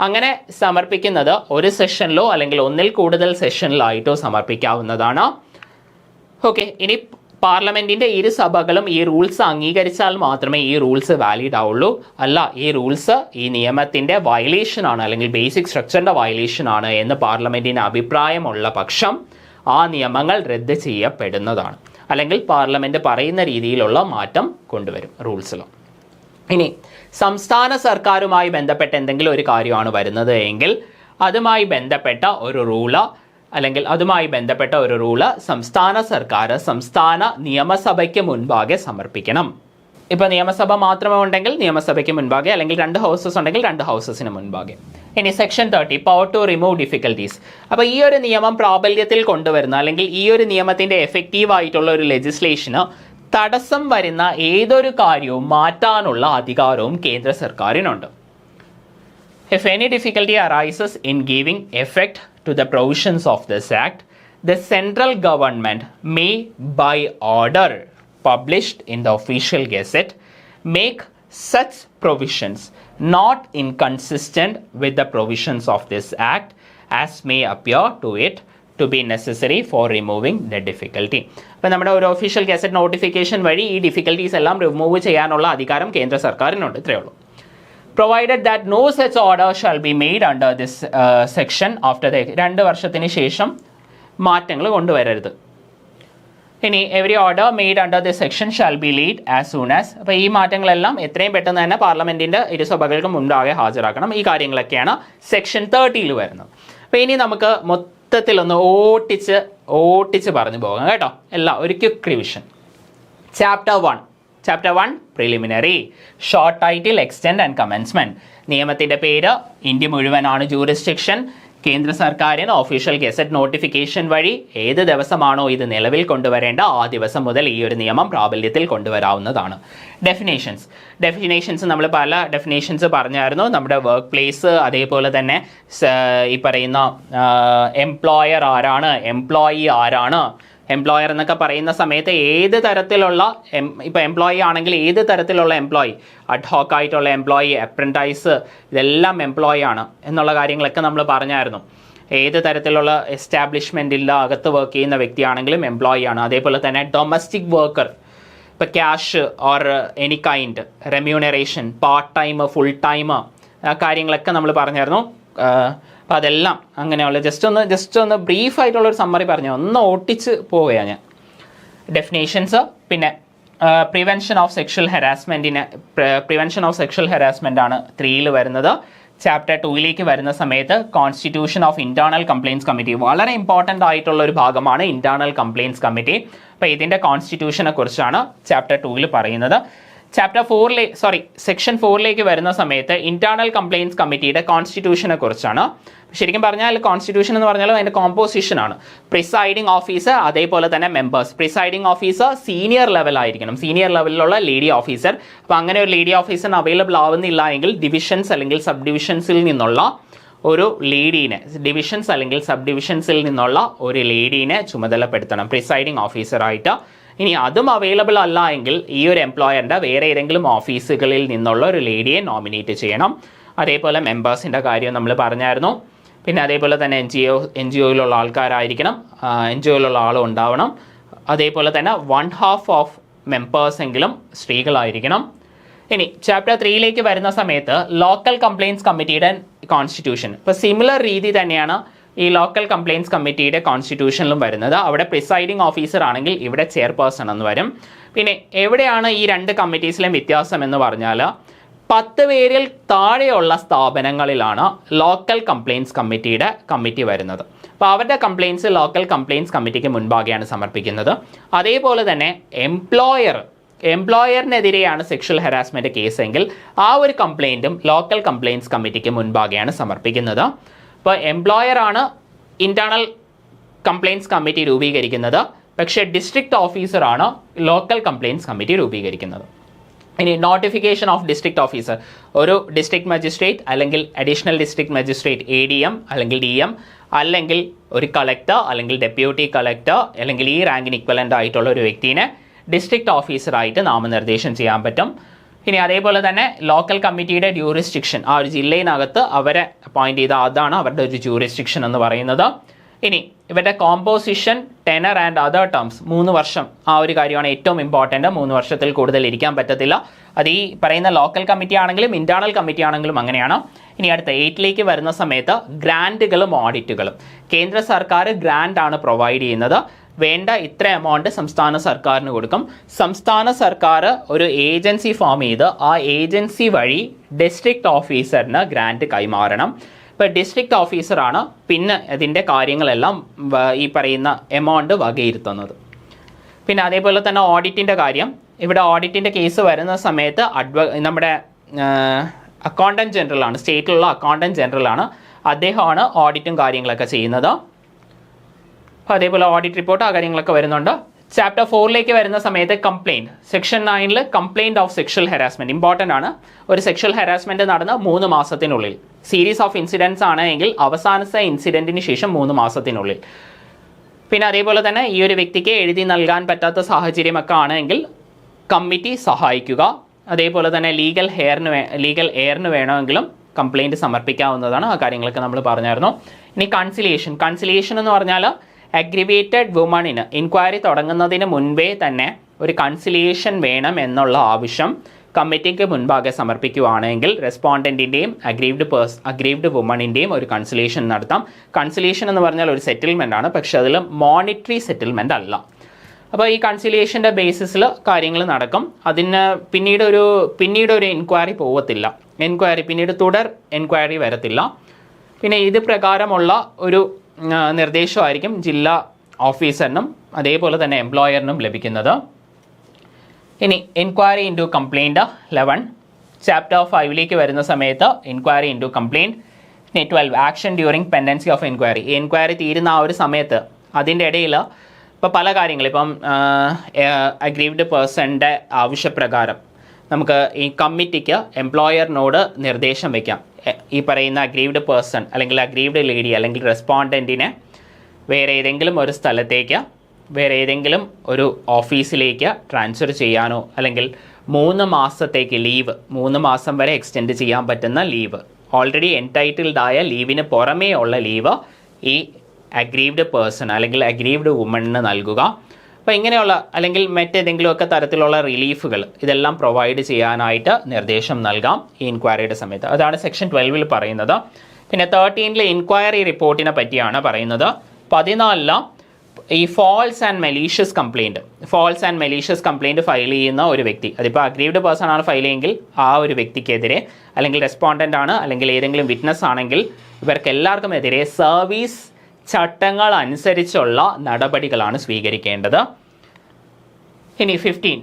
അങ്ങനെ സമർപ്പിക്കുന്നത് ഒരു സെഷനിലോ അല്ലെങ്കിൽ ഒന്നിൽ കൂടുതൽ സെഷനിലായിട്ടോ സമർപ്പിക്കാവുന്നതാണ്. ഓക്കെ, ഇനി പാർലമെൻറ്റിൻ്റെ ഇരുസഭകളും ഈ റൂൾസ് അംഗീകരിച്ചാൽ മാത്രമേ ഈ റൂൾസ് വാലിഡ് ആവുള്ളൂ. അല്ല, ഈ റൂൾസ് ഈ നിയമത്തിൻ്റെ വയലേഷൻ ആണ് അല്ലെങ്കിൽ ബേസിക് സ്ട്രക്ചറിൻ്റെ വയലേഷൻ ആണ് എന്ന് പാർലമെൻറ്റിന് അഭിപ്രായമുള്ള പക്ഷം ആ നിയമങ്ങൾ റദ്ദ് ചെയ്യപ്പെടുന്നതാണ്. അല്ലെങ്കിൽ പാർലമെൻറ്റ് പറയുന്ന രീതിയിലുള്ള മാറ്റം കൊണ്ടുവരും റൂൾസിൽ. ഇനി സംസ്ഥാന സർക്കാരുമായി ബന്ധപ്പെട്ട എന്തെങ്കിലും ഒരു കാര്യമാണ് വരുന്നത് എങ്കിൽ അതുമായി ബന്ധപ്പെട്ട ഒരു റൂള് സംസ്ഥാന സർക്കാർ സംസ്ഥാന നിയമസഭയ്ക്ക് മുൻപാകെ സമർപ്പിക്കണം. ഇപ്പോൾ നിയമസഭ മാത്രമേ ഉണ്ടെങ്കിൽ നിയമസഭയ്ക്ക് മുൻപാകെ, അല്ലെങ്കിൽ 2 ഹൗസസ് ഉണ്ടെങ്കിൽ 2 ഹൗസസിന് മുൻപാകെ. ഇനി section 30 power to remove difficulties. അപ്പോൾ ഈ ഒരു നിയമം പ്രാബല്യത്തിൽ കൊണ്ടുവരുന്ന അല്ലെങ്കിൽ ഈ ഒരു നിയമത്തിൻ്റെ എഫക്റ്റീവ് ആയിട്ടുള്ള ഒരു ലെജിസ്ലേഷന് തടസ്സം വരുന്ന ഏതൊരു കാര്യവും മാറ്റാനുള്ള അധികാരവും കേന്ദ്ര സർക്കാരിനുണ്ട്. If any difficulty arises in giving effect to the provisions of this act, the central government may, by order published in the official gazette, make such provisions not inconsistent with the provisions of this act as may appear to it to be necessary for removing the difficulty. അപ്പോൾ നമ്മുടെ ഒരു official gazette notification വഴി ഈ difficulties എല്ലാം remove ചെയ്യാനുള്ള അധികാരം കേന്ദ്ര സർക്കാരിനുണ്ട്. ഇത്രയേ ഉള്ളൂ. Provided that no such order shall be made under this section after the 2 വർഷത്തിന് ശേഷം മാറ്റങ്ങൾ കൊണ്ടുവരരുത്. ഇനി every order made under this section shall be lead as soon as. അപ്പോൾ ഈ മാറ്റങ്ങളെല്ലാം എത്രയും പെട്ടെന്ന് തന്നെ പാർലമെൻറ്റിൻ്റെ ഇരുസഭകൾക്ക് മുൻപാകെ ഹാജരാക്കണം. ഈ കാര്യങ്ങളൊക്കെയാണ് സെക്ഷൻ 30 വരുന്നത്. അപ്പോൾ ഇനി നമുക്ക് മൊത്തത്തിലൊന്ന് ഓട്ടിച്ച് പറഞ്ഞു പോകാം കേട്ടോ. ഒരു quick revision. Chapter 1 preliminary. Short title extend and commencement. നിയമത്തിൻ്റെ പേര്, ഇന്ത്യ മുഴുവനാണ് ജൂറിസ്ഡിക്ഷൻ. കേന്ദ്ര സർക്കാരിന് ഒഫീഷ്യൽ ഗസറ്റ് നോട്ടിഫിക്കേഷൻ വഴി ഏത് ദിവസമാണോ ഇത് നിലവിൽ കൊണ്ടുവരേണ്ട ആ ദിവസം മുതൽ ഈ ഒരു നിയമം പ്രാബല്യത്തിൽ കൊണ്ടുവരാവുന്നതാണ്. ഡെഫിനേഷൻസ് നമ്മൾ പല ഡെഫിനേഷൻസ് പറഞ്ഞായിരുന്നു. നമ്മുടെ വർക്ക് പ്ലേസ്, അതേപോലെ തന്നെ ഈ പറയുന്ന എംപ്ലോയർ ആരാണ്, എംപ്ലോയി ആരാണ്. എംപ്ലോയർ എന്നൊക്കെ പറയുന്ന സമയത്ത് ഏത് തരത്തിലുള്ള ഇപ്പോൾ എംപ്ലോയി ആണെങ്കിൽ ഏത് തരത്തിലുള്ള എംപ്ലോയി, അഡ്ഹോക്ക് ആയിട്ടുള്ള എംപ്ലോയി, അപ്രൻറ്റൈസ്, ഇതെല്ലാം എംപ്ലോയി ആണ് എന്നുള്ള കാര്യങ്ങളൊക്കെ നമ്മൾ പറഞ്ഞായിരുന്നു. ഏത് തരത്തിലുള്ള എസ്റ്റാബ്ലിഷ്മെൻറ്റിൽ അകത്ത് വർക്ക് ചെയ്യുന്ന വ്യക്തിയാണെങ്കിലും എംപ്ലോയി ആണ്. അതേപോലെ തന്നെ ഡൊമസ്റ്റിക് വർക്കർ, ഇപ്പോൾ cash or any kind, remuneration, part time, full time, ആ കാര്യങ്ങളൊക്കെ നമ്മൾ പറഞ്ഞായിരുന്നു. അപ്പോൾ അതെല്ലാം അങ്ങനെയുള്ള ജസ്റ്റ് ഒന്ന് ബ്രീഫായിട്ടുള്ളൊരു സമ്മറി പറഞ്ഞു, ഒന്ന് ഓട്ടിച്ച് പോവുകയാണ് ഞാൻ. ഡെഫിനേഷൻസ്, പിന്നെ പ്രിവെൻഷൻ ഓഫ് സെക്ഷൽ ഹെറാസ്മെൻ്റ് ആണ് 3 വരുന്നത്. ചാപ്റ്റർ 2 വരുന്ന സമയത്ത് constitution of internal compliance committee, വളരെ ഇമ്പോർട്ടൻ്റ് ആയിട്ടുള്ള ഒരു ഭാഗമാണ് ഇന്റേണൽ കംപ്ലയിൻസ് കമ്മിറ്റി. അപ്പോൾ ഇതിൻ്റെ കോൺസ്റ്റിറ്റ്യൂഷനെ കുറിച്ചാണ് ചാപ്റ്റർ 2 പറയുന്നത്. സെക്ഷൻ 4 വരുന്ന സമയത്ത് ഇന്റേണൽ കംപ്ലയിൻസ് കമ്മിറ്റിയുടെ കോൺസ്റ്റിറ്റ്യൂഷനെ കുറിച്ചാണ്. ശരിക്കും പറഞ്ഞാൽ കോൺസ്റ്റിറ്റ്യൂഷൻ എന്ന് പറഞ്ഞാൽ അതിൻ്റെ കോമ്പോസിഷനാണ്. പ്രിസൈഡിംഗ് ഓഫീസർ, അതേപോലെ തന്നെ മെമ്പേഴ്സ്. പ്രിസൈഡിംഗ് ഓഫീസർ സീനിയർ ലെവലായിരിക്കണം, സീനിയർ ലെവലിലുള്ള ലേഡി ഓഫീസർ. അപ്പോൾ അങ്ങനെ ഒരു ലേഡി ഓഫീസറിന് അവൈലബിൾ ആവുന്നില്ല എങ്കിൽ ഡിവിഷൻസ് അല്ലെങ്കിൽ സബ് ഡിവിഷൻസിൽ നിന്നുള്ള ഒരു ലേഡീനെ, ഡിവിഷൻസ് അല്ലെങ്കിൽ സബ് ഡിവിഷൻസിൽ നിന്നുള്ള ഒരു ലേഡീനെ ചുമതലപ്പെടുത്തണം പ്രിസൈഡിംഗ് ഓഫീസറായിട്ട്. ഇനി അതും അവൈലബിൾ അല്ല എങ്കിൽ ഈ ഒരു എംപ്ലോയറിൻ്റെ വേറെ ഏതെങ്കിലും ഓഫീസുകളിൽ നിന്നുള്ള ഒരു ലേഡിയെ നോമിനേറ്റ് ചെയ്യണം. അതേപോലെ മെമ്പേഴ്സിൻ്റെ കാര്യം നമ്മൾ പറഞ്ഞായിരുന്നു. പിന്നെ അതേപോലെ തന്നെ എൻ ജി ഒയിലുള്ള ആൾക്കാരായിരിക്കണം, എൻ ജി ഒയിലുള്ള ആളും ഉണ്ടാവണം. അതേപോലെ തന്നെ 1/2 ഓഫ് മെമ്പേഴ്സ് എങ്കിലും സ്ത്രീകളായിരിക്കണം. ഇനി ചാപ്റ്റർ 3 വരുന്ന സമയത്ത് ലോക്കൽ കംപ്ലയിൻസ് കമ്മിറ്റിയുടെ കോൺസ്റ്റിറ്റ്യൂഷൻ. ഇപ്പോൾ സിമിലർ രീതി തന്നെയാണ് ഈ ലോക്കൽ കംപ്ലയിൻസ് കമ്മിറ്റിയുടെ കോൺസ്റ്റിറ്റ്യൂഷനിലും വരുന്നത്. അവിടെ പ്രിസൈഡിംഗ് ഓഫീസർ ആണെങ്കിൽ ഇവിടെ ചെയർപേഴ്സൺ എന്ന് വരും. പിന്നെ എവിടെയാണ് ഈ 2 കമ്മിറ്റീസിലെയും വ്യത്യാസം എന്ന് പറഞ്ഞാൽ 10 പേരിൽ താഴെയുള്ള സ്ഥാപനങ്ങളിലാണ് ലോക്കൽ കംപ്ലയിൻസ് കമ്മിറ്റിയുടെ കമ്മിറ്റി വരുന്നത്. അപ്പോൾ അവരുടെ കംപ്ലയിൻസ് ലോക്കൽ കംപ്ലയിൻസ് കമ്മിറ്റിക്ക് മുൻപാകെയാണ് സമർപ്പിക്കുന്നത്. അതേപോലെ തന്നെ എംപ്ലോയറിനെതിരെയാണ് സെക്ഷൽ ഹരാസ്മെൻറ്റ് കേസെങ്കിൽ ആ ഒരു കംപ്ലയിൻറ്റും ലോക്കൽ കംപ്ലയിൻസ് കമ്മിറ്റിക്ക് മുൻപാകെയാണ് സമർപ്പിക്കുന്നത്. അപ്പോൾ എംപ്ലോയറാണ് ഇൻറ്റേർണൽ കംപ്ലയിൻസ് കമ്മിറ്റി രൂപീകരിക്കുന്നത്, പക്ഷേ ഡിസ്ട്രിക്ട് ഓഫീസറാണ് ലോക്കൽ കംപ്ലയിൻസ് കമ്മിറ്റി രൂപീകരിക്കുന്നത്. ഇനി നോട്ടിഫിക്കേഷൻ ഓഫ് ഡിസ്ട്രിക്ട് ഓഫീസർ, ഒരു ഡിസ്ട്രിക്ട് മജിസ്ട്രേറ്റ് അല്ലെങ്കിൽ അഡീഷണൽ ഡിസ്ട്രിക്ട് മജിസ്ട്രേറ്റ് ADM അല്ലെങ്കിൽ DM അല്ലെങ്കിൽ ഒരു കളക്ടർ അല്ലെങ്കിൽ ഡെപ്യൂട്ടി കളക്ടർ അല്ലെങ്കിൽ ഈ റാങ്കിന് ഇക്വലൻ്റ് ആയിട്ടുള്ള ഒരു വ്യക്തിനെ ഡിസ്ട്രിക്ട് ഓഫീസറായിട്ട് നാമനിർദ്ദേശം ചെയ്യാൻ പറ്റും. ഇനി അതേപോലെ തന്നെ ലോക്കൽ കമ്മിറ്റിയുടെ ജൂറിസ്ഡിക്ഷൻ, ആ ഒരു ജില്ലയിനകത്ത് അവരെ അപ്പോയിൻറ്റ് ചെയ്ത അതാണ് അവരുടെ ഒരു ജൂറിസ്ഡിക്ഷൻ എന്ന് പറയുന്നത്. ഇനി ഇവരുടെ composition, tenor and other terms, 3 വർഷം ആ ഒരു കാര്യമാണ് ഏറ്റവും ഇമ്പോർട്ടൻ്റ്. 3 വർഷത്തിൽ കൂടുതൽ ഇരിക്കാൻ പറ്റത്തില്ല. അത് ഈ പറയുന്ന ലോക്കൽ കമ്മിറ്റി ആണെങ്കിലും ഇൻറ്റേർണൽ കമ്മിറ്റി ആണെങ്കിലും അങ്ങനെയാണ്. ഇനി അടുത്ത 8ലേക്ക് വരുന്ന സമയത്ത് ഗ്രാൻറ്റുകളും ഓഡിറ്റുകളും. കേന്ദ്ര സർക്കാർ ഗ്രാൻഡ് ആണ് പ്രൊവൈഡ് ചെയ്യുന്നത്. വേണ്ട ഇത്ര എമൗണ്ട് സംസ്ഥാന സർക്കാരിന് കൊടുക്കും. സംസ്ഥാന സർക്കാർ ഒരു ഏജൻസി ഫോം ചെയ്ത് ആ ഏജൻസി വഴി ഡിസ്ട്രിക്ട് ഓഫീസറിന് ഗ്രാൻറ്റ് കൈമാറണം. ഇപ്പോൾ ഡിസ്ട്രിക്ട് ഓഫീസറാണ് പിന്നെ ഇതിൻ്റെ കാര്യങ്ങളെല്ലാം ഈ പറയുന്ന എമൗണ്ട് വകയിരുത്തുന്നത്. പിന്നെ അതേപോലെ തന്നെ ഓഡിറ്റിൻ്റെ കാര്യം, ഇവിടെ ഓഡിറ്റിൻ്റെ കേസ് വരുന്ന സമയത്ത് നമ്മുടെ അക്കൗണ്ടൻറ്റ് ജനറലാണ്, സ്റ്റേറ്റിലുള്ള അക്കൗണ്ടൻറ്റ് ജനറലാണ്, അദ്ദേഹമാണ് ഓഡിറ്റും കാര്യങ്ങളൊക്കെ ചെയ്യുന്നത്. അപ്പോൾ അതേപോലെ ഓഡിറ്റ് റിപ്പോർട്ട് ആ കാര്യങ്ങളൊക്കെ വരുന്നുണ്ട്. ചാപ്റ്റർ 4ലേക്ക് വരുന്ന സമയത്ത് complaint, section 9 complaint of sexual harassment important ആണ്. ഒരു സെക്ഷൽ ഹരാസ്മെൻറ്റ് നടന്ന 3 മാസത്തിനുള്ളിൽ, സീരീസ് ഓഫ് ഇൻസിഡൻസ് ആണ് എങ്കിൽ അവസാനത്തെ ഇൻസിഡൻറ്റിന് ശേഷം 3 മാസത്തിനുള്ളിൽ. പിന്നെ അതേപോലെ തന്നെ ഈ ഒരു വ്യക്തിക്ക് എഴുതി നൽകാൻ പറ്റാത്ത സാഹചര്യമൊക്കെ ആണെങ്കിൽ കമ്മിറ്റി സഹായിക്കുക. അതേപോലെ തന്നെ ലീഗൽ എയറിന് വേണമെങ്കിലും കംപ്ലയിൻറ്റ് സമർപ്പിക്കാവുന്നതാണ്. ആ കാര്യങ്ങളൊക്കെ നമ്മൾ പറഞ്ഞായിരുന്നു. ഇനി കൺസിലിയേഷൻ എന്ന് പറഞ്ഞാൽ അഗ്രിവേറ്റഡ് വുമണിന് ഇൻക്വയറി തുടങ്ങുന്നതിന് മുൻപേ തന്നെ ഒരു കൺസിലിയേഷൻ വേണം എന്നുള്ള ആവശ്യം കമ്മിറ്റിക്ക് മുൻപാകെ സമർപ്പിക്കുകയാണെങ്കിൽ റെസ്പോണ്ടൻറ്റിൻ്റെയും അഗ്രീവ്ഡ് വുമണിൻ്റെയും ഒരു കൺസിലിയേഷൻ നടത്താം. കൺസിലിയേഷൻ എന്ന് പറഞ്ഞാൽ ഒരു സെറ്റിൽമെൻ്റ് ആണ്, പക്ഷേ അതിൽ മോണിറ്ററി സെറ്റിൽമെൻ്റ് അല്ല. അപ്പോൾ ഈ കൺസിലിയേഷൻ്റെ ബേസിസിൽ കാര്യങ്ങൾ നടക്കും. അതിന് പിന്നീട് ഒരു എൻക്വയറി പോകത്തില്ല, പിന്നീട് തുടർ എൻക്വയറി വരത്തില്ല. പിന്നെ ഇത് പ്രകാരമുള്ള ഒരു നിർദ്ദേശമായിരിക്കും ജില്ലാ ഓഫീസറിനും അതേപോലെ തന്നെ എംപ്ലോയറിനും ലഭിക്കുന്നത്. ഇനി എൻക്വയറി ഇൻറ്റു കംപ്ലയിൻറ്റ് 11 ചാപ്റ്റർ 5ലേക്ക് വരുന്ന സമയത്ത് എൻക്വയറി ഇൻറ്റു കംപ്ലയിൻറ്റ്. ഇനി 12 action during pendency of enquiry. Enquiry തീരുന്ന ആ ഒരു സമയത്ത് അതിൻ്റെ ഇടയിൽ ഇപ്പോൾ പല കാര്യങ്ങൾ, ഇപ്പം അഗ്രീവ്ഡ് പേഴ്സൻ്റെ ആവശ്യപ്രകാരം നമുക്ക് ഈ കമ്മിറ്റിക്ക് എംപ്ലോയറിനോട് നിർദ്ദേശം വയ്ക്കാം. ഈ പറയുന്ന അഗ്രീവ്ഡ് പേഴ്സൺ അല്ലെങ്കിൽ അഗ്രീവ്ഡ് ലേഡി അല്ലെങ്കിൽ റെസ്പോണ്ടൻറ്റിനെ വേറെ ഏതെങ്കിലും ഒരു സ്ഥലത്തേക്ക്, വേറെ ഏതെങ്കിലും ഒരു ഓഫീസിലേക്ക് ട്രാൻസ്ഫർ ചെയ്യാനോ അല്ലെങ്കിൽ 3 മാസത്തേക്ക് ലീവ്, 3 മാസം വരെ എക്സ്റ്റെൻഡ് ചെയ്യാൻ പറ്റുന്ന ലീവ്, ഓൾറെഡി എൻടൈറ്റിൽഡ് ആയ ലീവിന് പുറമേ ഉള്ള ലീവ് ഈ അഗ്രീവ്ഡ് പേഴ്സൺ അല്ലെങ്കിൽ അഗ്രീവ്ഡ് വുമണിന് നൽകുക. അപ്പോൾ ഇങ്ങനെയുള്ള അല്ലെങ്കിൽ മറ്റേതെങ്കിലുമൊക്കെ തരത്തിലുള്ള റിലീഫുകൾ ഇതെല്ലാം പ്രൊവൈഡ് ചെയ്യാനായിട്ട് നിർദ്ദേശം നൽകാം ഈ ഇൻക്വയറിയുടെ സമയത്ത്. അതാണ് സെക്ഷൻ 12 പറയുന്നത്. പിന്നെ 13 ഇൻക്വയറി റിപ്പോർട്ടിനെ പറ്റിയാണ് പറയുന്നത്. 14 ഈ false and malicious complaint file ചെയ്യുന്ന ഒരു വ്യക്തി, അതിപ്പോൾ അഗ്രീവ്ഡ് പേഴ്സൺ ആണ് ഫയൽ ചെയ്യുമെങ്കിൽ ആ ഒരു വ്യക്തിക്കെതിരെ, അല്ലെങ്കിൽ റെസ്പോണ്ടൻ്റ് ആണ് അല്ലെങ്കിൽ ഏതെങ്കിലും വിറ്റ്നസ് ആണെങ്കിൽ ഇവർക്ക് എല്ലാവർക്കും എതിരെ സർവീസ് ചട്ടങ്ങൾ അനുസരിച്ചുള്ള നടപടികളാണ് സ്വീകരിക്കേണ്ടത്. ഇനി 15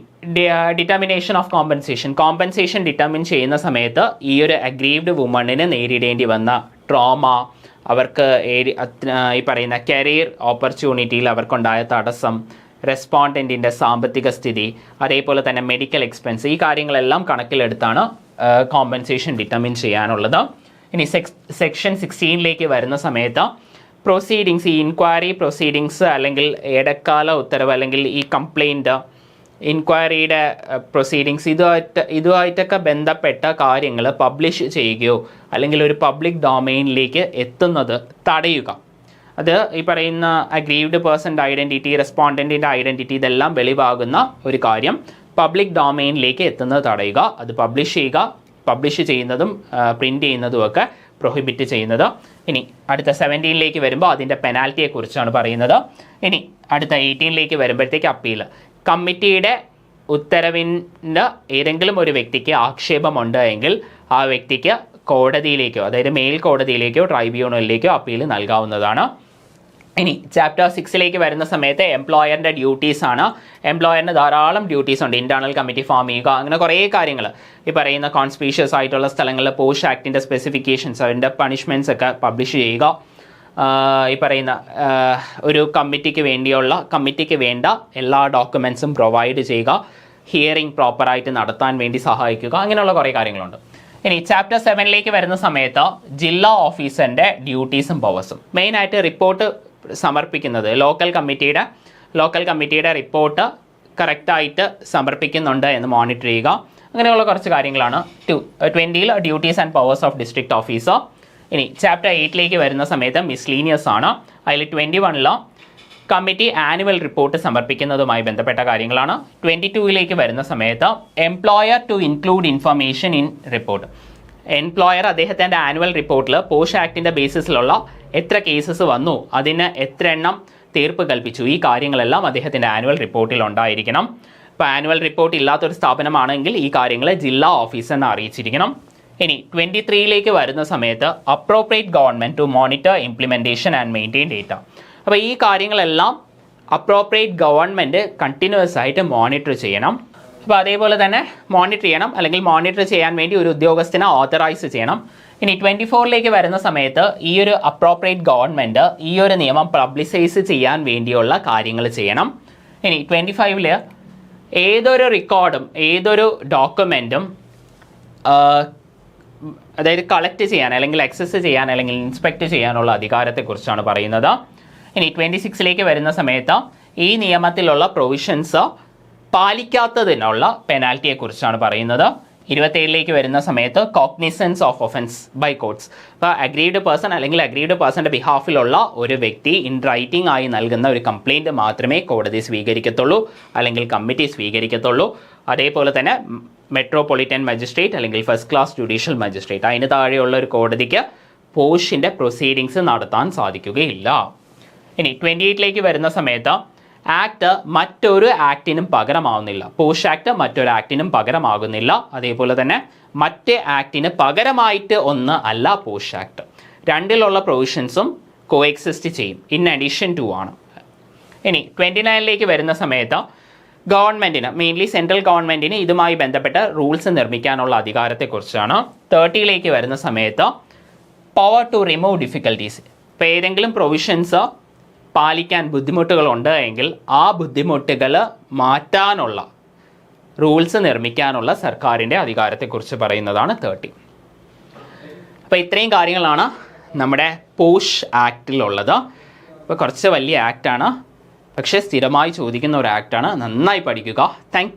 ഡിറ്റർമിനേഷൻ ഓഫ് കോമ്പൻസേഷൻ ഡിറ്റർമിൻ ചെയ്യുന്ന സമയത്ത് ഈ ഒരു അഗ്രീവ്ഡ് വുമണിന് നേരിടേണ്ടി വന്ന ട്രോമ, അവർക്ക് ഈ പറയുന്ന കരിയർ ഓപ്പർച്യൂണിറ്റിയിൽ അവർക്കുണ്ടായ തടസ്സം, റെസ്പോണ്ടൻറ്റിൻ്റെ സാമ്പത്തിക സ്ഥിതി, അതേപോലെ തന്നെ മെഡിക്കൽ എക്സ്പെൻസ്, ഈ കാര്യങ്ങളെല്ലാം കണക്കിലെടുത്താണ് കോമ്പൻസേഷൻ ഡിറ്റർമിൻ ചെയ്യാനുള്ളത്. ഇനി സെക്ഷൻ 16 വരുന്ന സമയത്ത് പ്രൊസീഡിങ്സ്, ഈ ഇൻക്വയറി പ്രൊസീഡിങ്സ് അല്ലെങ്കിൽ ഇടക്കാല ഉത്തരവ് അല്ലെങ്കിൽ ഈ കംപ്ലയിൻറ്റ്, ഇൻക്വയറിയുടെ പ്രൊസീഡിങ്സ് ഇതുമായിട്ടൊക്കെ ബന്ധപ്പെട്ട കാര്യങ്ങൾ പബ്ലിഷ് ചെയ്യുകയോ അല്ലെങ്കിൽ ഒരു പബ്ലിക് ഡൊമൈനിലേക്ക് എത്തുന്നത് തടയുക. അത് ഈ പറയുന്ന അഗ്രീവ്ഡ് പേഴ്സൻ്റെ ഐഡൻറ്റിറ്റി, റെസ്പോണ്ടൻറ്റിൻ്റെ ഐഡൻറ്റിറ്റി ഇതെല്ലാം വെളിവാകുന്ന ഒരു കാര്യം പബ്ലിക് ഡൊമൈനിലേക്ക് എത്തുന്നത് തടയുക. അത് പബ്ലിഷ് ചെയ്യുന്നതും പ്രിൻ്റ് ചെയ്യുന്നതുമൊക്കെ പ്രൊഹിബിറ്റ് ചെയ്യുന്നത്. ഇനി അടുത്ത 17 വരുമ്പോൾ അതിൻ്റെ പെനാൽറ്റിയെക്കുറിച്ചാണ് പറയുന്നത്. ഇനി അടുത്ത 18 വരുമ്പോഴത്തേക്ക് അപ്പീൽ. കമ്മിറ്റിയുടെ ഉത്തരവിൻ്റെ ഏതെങ്കിലും ഒരു വ്യക്തിക്ക് ആക്ഷേപമുണ്ട് എങ്കിൽ ആ വ്യക്തിക്ക് കോടതിയിലേക്കോ, അതായത് മേൽക്കോടതിയിലേക്കോ ട്രൈബ്യൂണലിലേക്കോ അപ്പീൽ നൽകാവുന്നതാണ്. ഇനി ചാപ്റ്റർ 6 വരുന്ന സമയത്ത് എംപ്ലോയറിൻ്റെ ഡ്യൂട്ടീസാണ്. എംപ്ലോയറിന് ധാരാളം ഡ്യൂട്ടീസ് ഉണ്ട്. ഇൻറ്റേർണൽ കമ്മിറ്റി ഫോം ചെയ്യുക, അങ്ങനെ കുറേ കാര്യങ്ങൾ. ഈ പറയുന്ന കോൺസ്പീഷ്യസ് ആയിട്ടുള്ള സ്ഥലങ്ങളിൽ പോഷ് ആക്ടിൻ്റെ സ്പെസിഫിക്കേഷൻസ്, അതിൻ്റെ പണിഷ്മെൻറ്റ്സ് ഒക്കെ പബ്ലിഷ് ചെയ്യുക. ഈ പറയുന്ന ഒരു കമ്മിറ്റിക്ക് വേണ്ട എല്ലാ ഡോക്യുമെൻസും പ്രൊവൈഡ് ചെയ്യുക. ഹിയറിംഗ് പ്രോപ്പറായിട്ട് നടത്താൻ വേണ്ടി സഹായിക്കുക. അങ്ങനെയുള്ള കുറേ കാര്യങ്ങളുണ്ട്. ഇനി ചാപ്റ്റർ 7 വരുന്ന സമയത്ത് ജില്ലാ ഓഫീസറിൻ്റെ ഡ്യൂട്ടീസും പവേഴ്സും. മെയിനായിട്ട് റിപ്പോർട്ട് സമർപ്പിക്കുന്നത് ലോക്കൽ കമ്മിറ്റിയുടെ റിപ്പോർട്ട് കറക്റ്റായിട്ട് സമർപ്പിക്കുന്നുണ്ട് എന്ന് മോണിറ്റർ ചെയ്യുക. അങ്ങനെയുള്ള കുറച്ച് കാര്യങ്ങളാണ് 20 duties and powers of district officer. ഇനി ചാപ്റ്റർ 8 വരുന്ന സമയത്ത് മിസ്ലീനിയസ് ആണ്. അതിൽ 21 കമ്മിറ്റി ആനുവൽ റിപ്പോർട്ട് സമർപ്പിക്കുന്നതുമായി ബന്ധപ്പെട്ട കാര്യങ്ങളാണ്. 22 വരുന്ന സമയത്ത് employer to include information in report. Employer അദ്ദേഹത്തിൻ്റെ ആനുവൽ റിപ്പോർട്ടിൽ പോഷ് ആക്ടിൻ്റെ ബേസിസിലുള്ള എത്ര കേസസ് വന്നു, അതിന് എത്ര എണ്ണം തീർപ്പ് കൽപ്പിച്ചു, ഈ കാര്യങ്ങളെല്ലാം അദ്ദേഹത്തിൻ്റെ ആനുവൽ റിപ്പോർട്ടിൽ ഉണ്ടായിരിക്കണം. ഇപ്പോൾ ആനുവൽ റിപ്പോർട്ട് ഇല്ലാത്തൊരു സ്ഥാപനമാണെങ്കിൽ ഈ കാര്യങ്ങൾ ജില്ലാ ഓഫീസറിനെ അറിയിച്ചിരിക്കണം. ഇനി 23 വരുന്ന സമയത്ത് appropriate government to monitor implementation and maintain data. അപ്പോൾ ഈ കാര്യങ്ങളെല്ലാം അപ്രോപ്രിയേറ്റ് ഗവൺമെൻറ് കണ്ടിന്യൂസ് ആയിട്ട് മോണിറ്റർ ചെയ്യണം. അപ്പോൾ അതേപോലെ തന്നെ മോണിറ്റർ ചെയ്യണം, അല്ലെങ്കിൽ മോണിറ്റർ ചെയ്യാൻ വേണ്ടി ഒരു ഉദ്യോഗസ്ഥനെ ഓതറൈസ് ചെയ്യണം. ഇനി 24 വരുന്ന സമയത്ത് ഈ ഒരു അപ്രോപ്രിയേറ്റ് ഗവൺമെൻറ് ഈ ഒരു നിയമം പബ്ലിസൈസ് ചെയ്യാൻ വേണ്ടിയുള്ള കാര്യങ്ങൾ ചെയ്യണം. ഇനി 25 ഏതൊരു റെക്കോർഡും ഏതൊരു ഡോക്യുമെൻറ്റും അതായത് കളക്ട് ചെയ്യാൻ അല്ലെങ്കിൽ അക്സസ് ചെയ്യാൻ അല്ലെങ്കിൽ ഇൻസ്പെക്ട് ചെയ്യാനുള്ള അധികാരത്തെക്കുറിച്ചാണ് പറയുന്നത്. ഇനി 26 വരുന്ന സമയത്ത് ഈ നിയമത്തിലുള്ള പ്രൊവിഷൻസ് പാലിക്കാത്തതിനുള്ള പെനാൽറ്റിയെക്കുറിച്ചാണ് പറയുന്നത്. 27 വരുന്ന സമയത്ത് cognizance of offence by courts. അപ്പോൾ അഗ്രീഡ് പേഴ്സൺ അല്ലെങ്കിൽ അഗ്രീഡ് പേഴ്സൻ്റെ ബിഹാഫിലുള്ള ഒരു വ്യക്തി ഇൻ റൈറ്റിംഗ് ആയി നൽകുന്ന ഒരു കംപ്ലയിൻറ്റ് മാത്രമേ കോടതി സ്വീകരിക്കത്തുള്ളൂ അല്ലെങ്കിൽ കമ്മിറ്റി സ്വീകരിക്കത്തുള്ളൂ. അതേപോലെ തന്നെ മെട്രോപൊളിറ്റൻ മജിസ്ട്രേറ്റ് അല്ലെങ്കിൽ ഫസ്റ്റ് ക്ലാസ് ജുഡീഷ്യൽ മജിസ്ട്രേറ്റ്, അതിന് താഴെയുള്ള ഒരു കോടതിക്ക് പോഷിൻ്റെ പ്രൊസീഡിങ്സ് നടത്താൻ സാധിക്കുകയില്ല. ഇനി 28 വരുന്ന സമയത്ത് ആക്ട് മറ്റൊരു ആക്ടിനും പകരമാവുന്നില്ല. പോഷ് ആക്ട് മറ്റൊരു ആക്ടിനും പകരമാകുന്നില്ല. അതേപോലെ തന്നെ മറ്റേ ആക്ടിന് പകരമായിട്ട് ഒന്ന് അല്ല പോഷ് ആക്ട്. രണ്ടിലുള്ള പ്രൊവിഷൻസും കോ എക്സിസ്റ്റ് ചെയ്യും. ഇൻ അഡീഷൻ ടു ആണ്. ഇനി 29 വരുന്ന സമയത്ത് ഗവൺമെൻറ്റിന്, മെയിൻലി സെൻട്രൽ ഗവൺമെൻറ്റിന് ഇതുമായി ബന്ധപ്പെട്ട റൂൾസ് നിർമ്മിക്കാനുള്ള അധികാരത്തെക്കുറിച്ചാണ്. 30 വരുന്ന സമയത്ത് പവർ ടു റിമൂവ് ഡിഫിക്കൽട്ടീസ്. ഇപ്പോൾ ഏതെങ്കിലും പ്രൊവിഷൻസ് പാലിക്കാൻ ബുദ്ധിമുട്ടുകളുണ്ട് എങ്കിൽ ആ ബുദ്ധിമുട്ടുകൾ മാറ്റാനുള്ള റൂൾസ് നിർമ്മിക്കാനുള്ള സർക്കാരിൻ്റെ അധികാരത്തെക്കുറിച്ച് പറയുന്നതാണ് 30. അപ്പോൾ ഇത്രയും കാര്യങ്ങളാണ് നമ്മുടെ പോഷ് ആക്റ്റിലുള്ളത്. ഇപ്പോൾ കുറച്ച് വലിയ ആക്റ്റാണ്, പക്ഷേ സ്ഥിരമായി ചോദിക്കുന്ന ഒരു ആക്റ്റാണ്. നന്നായി പഠിക്കുക. താങ്ക്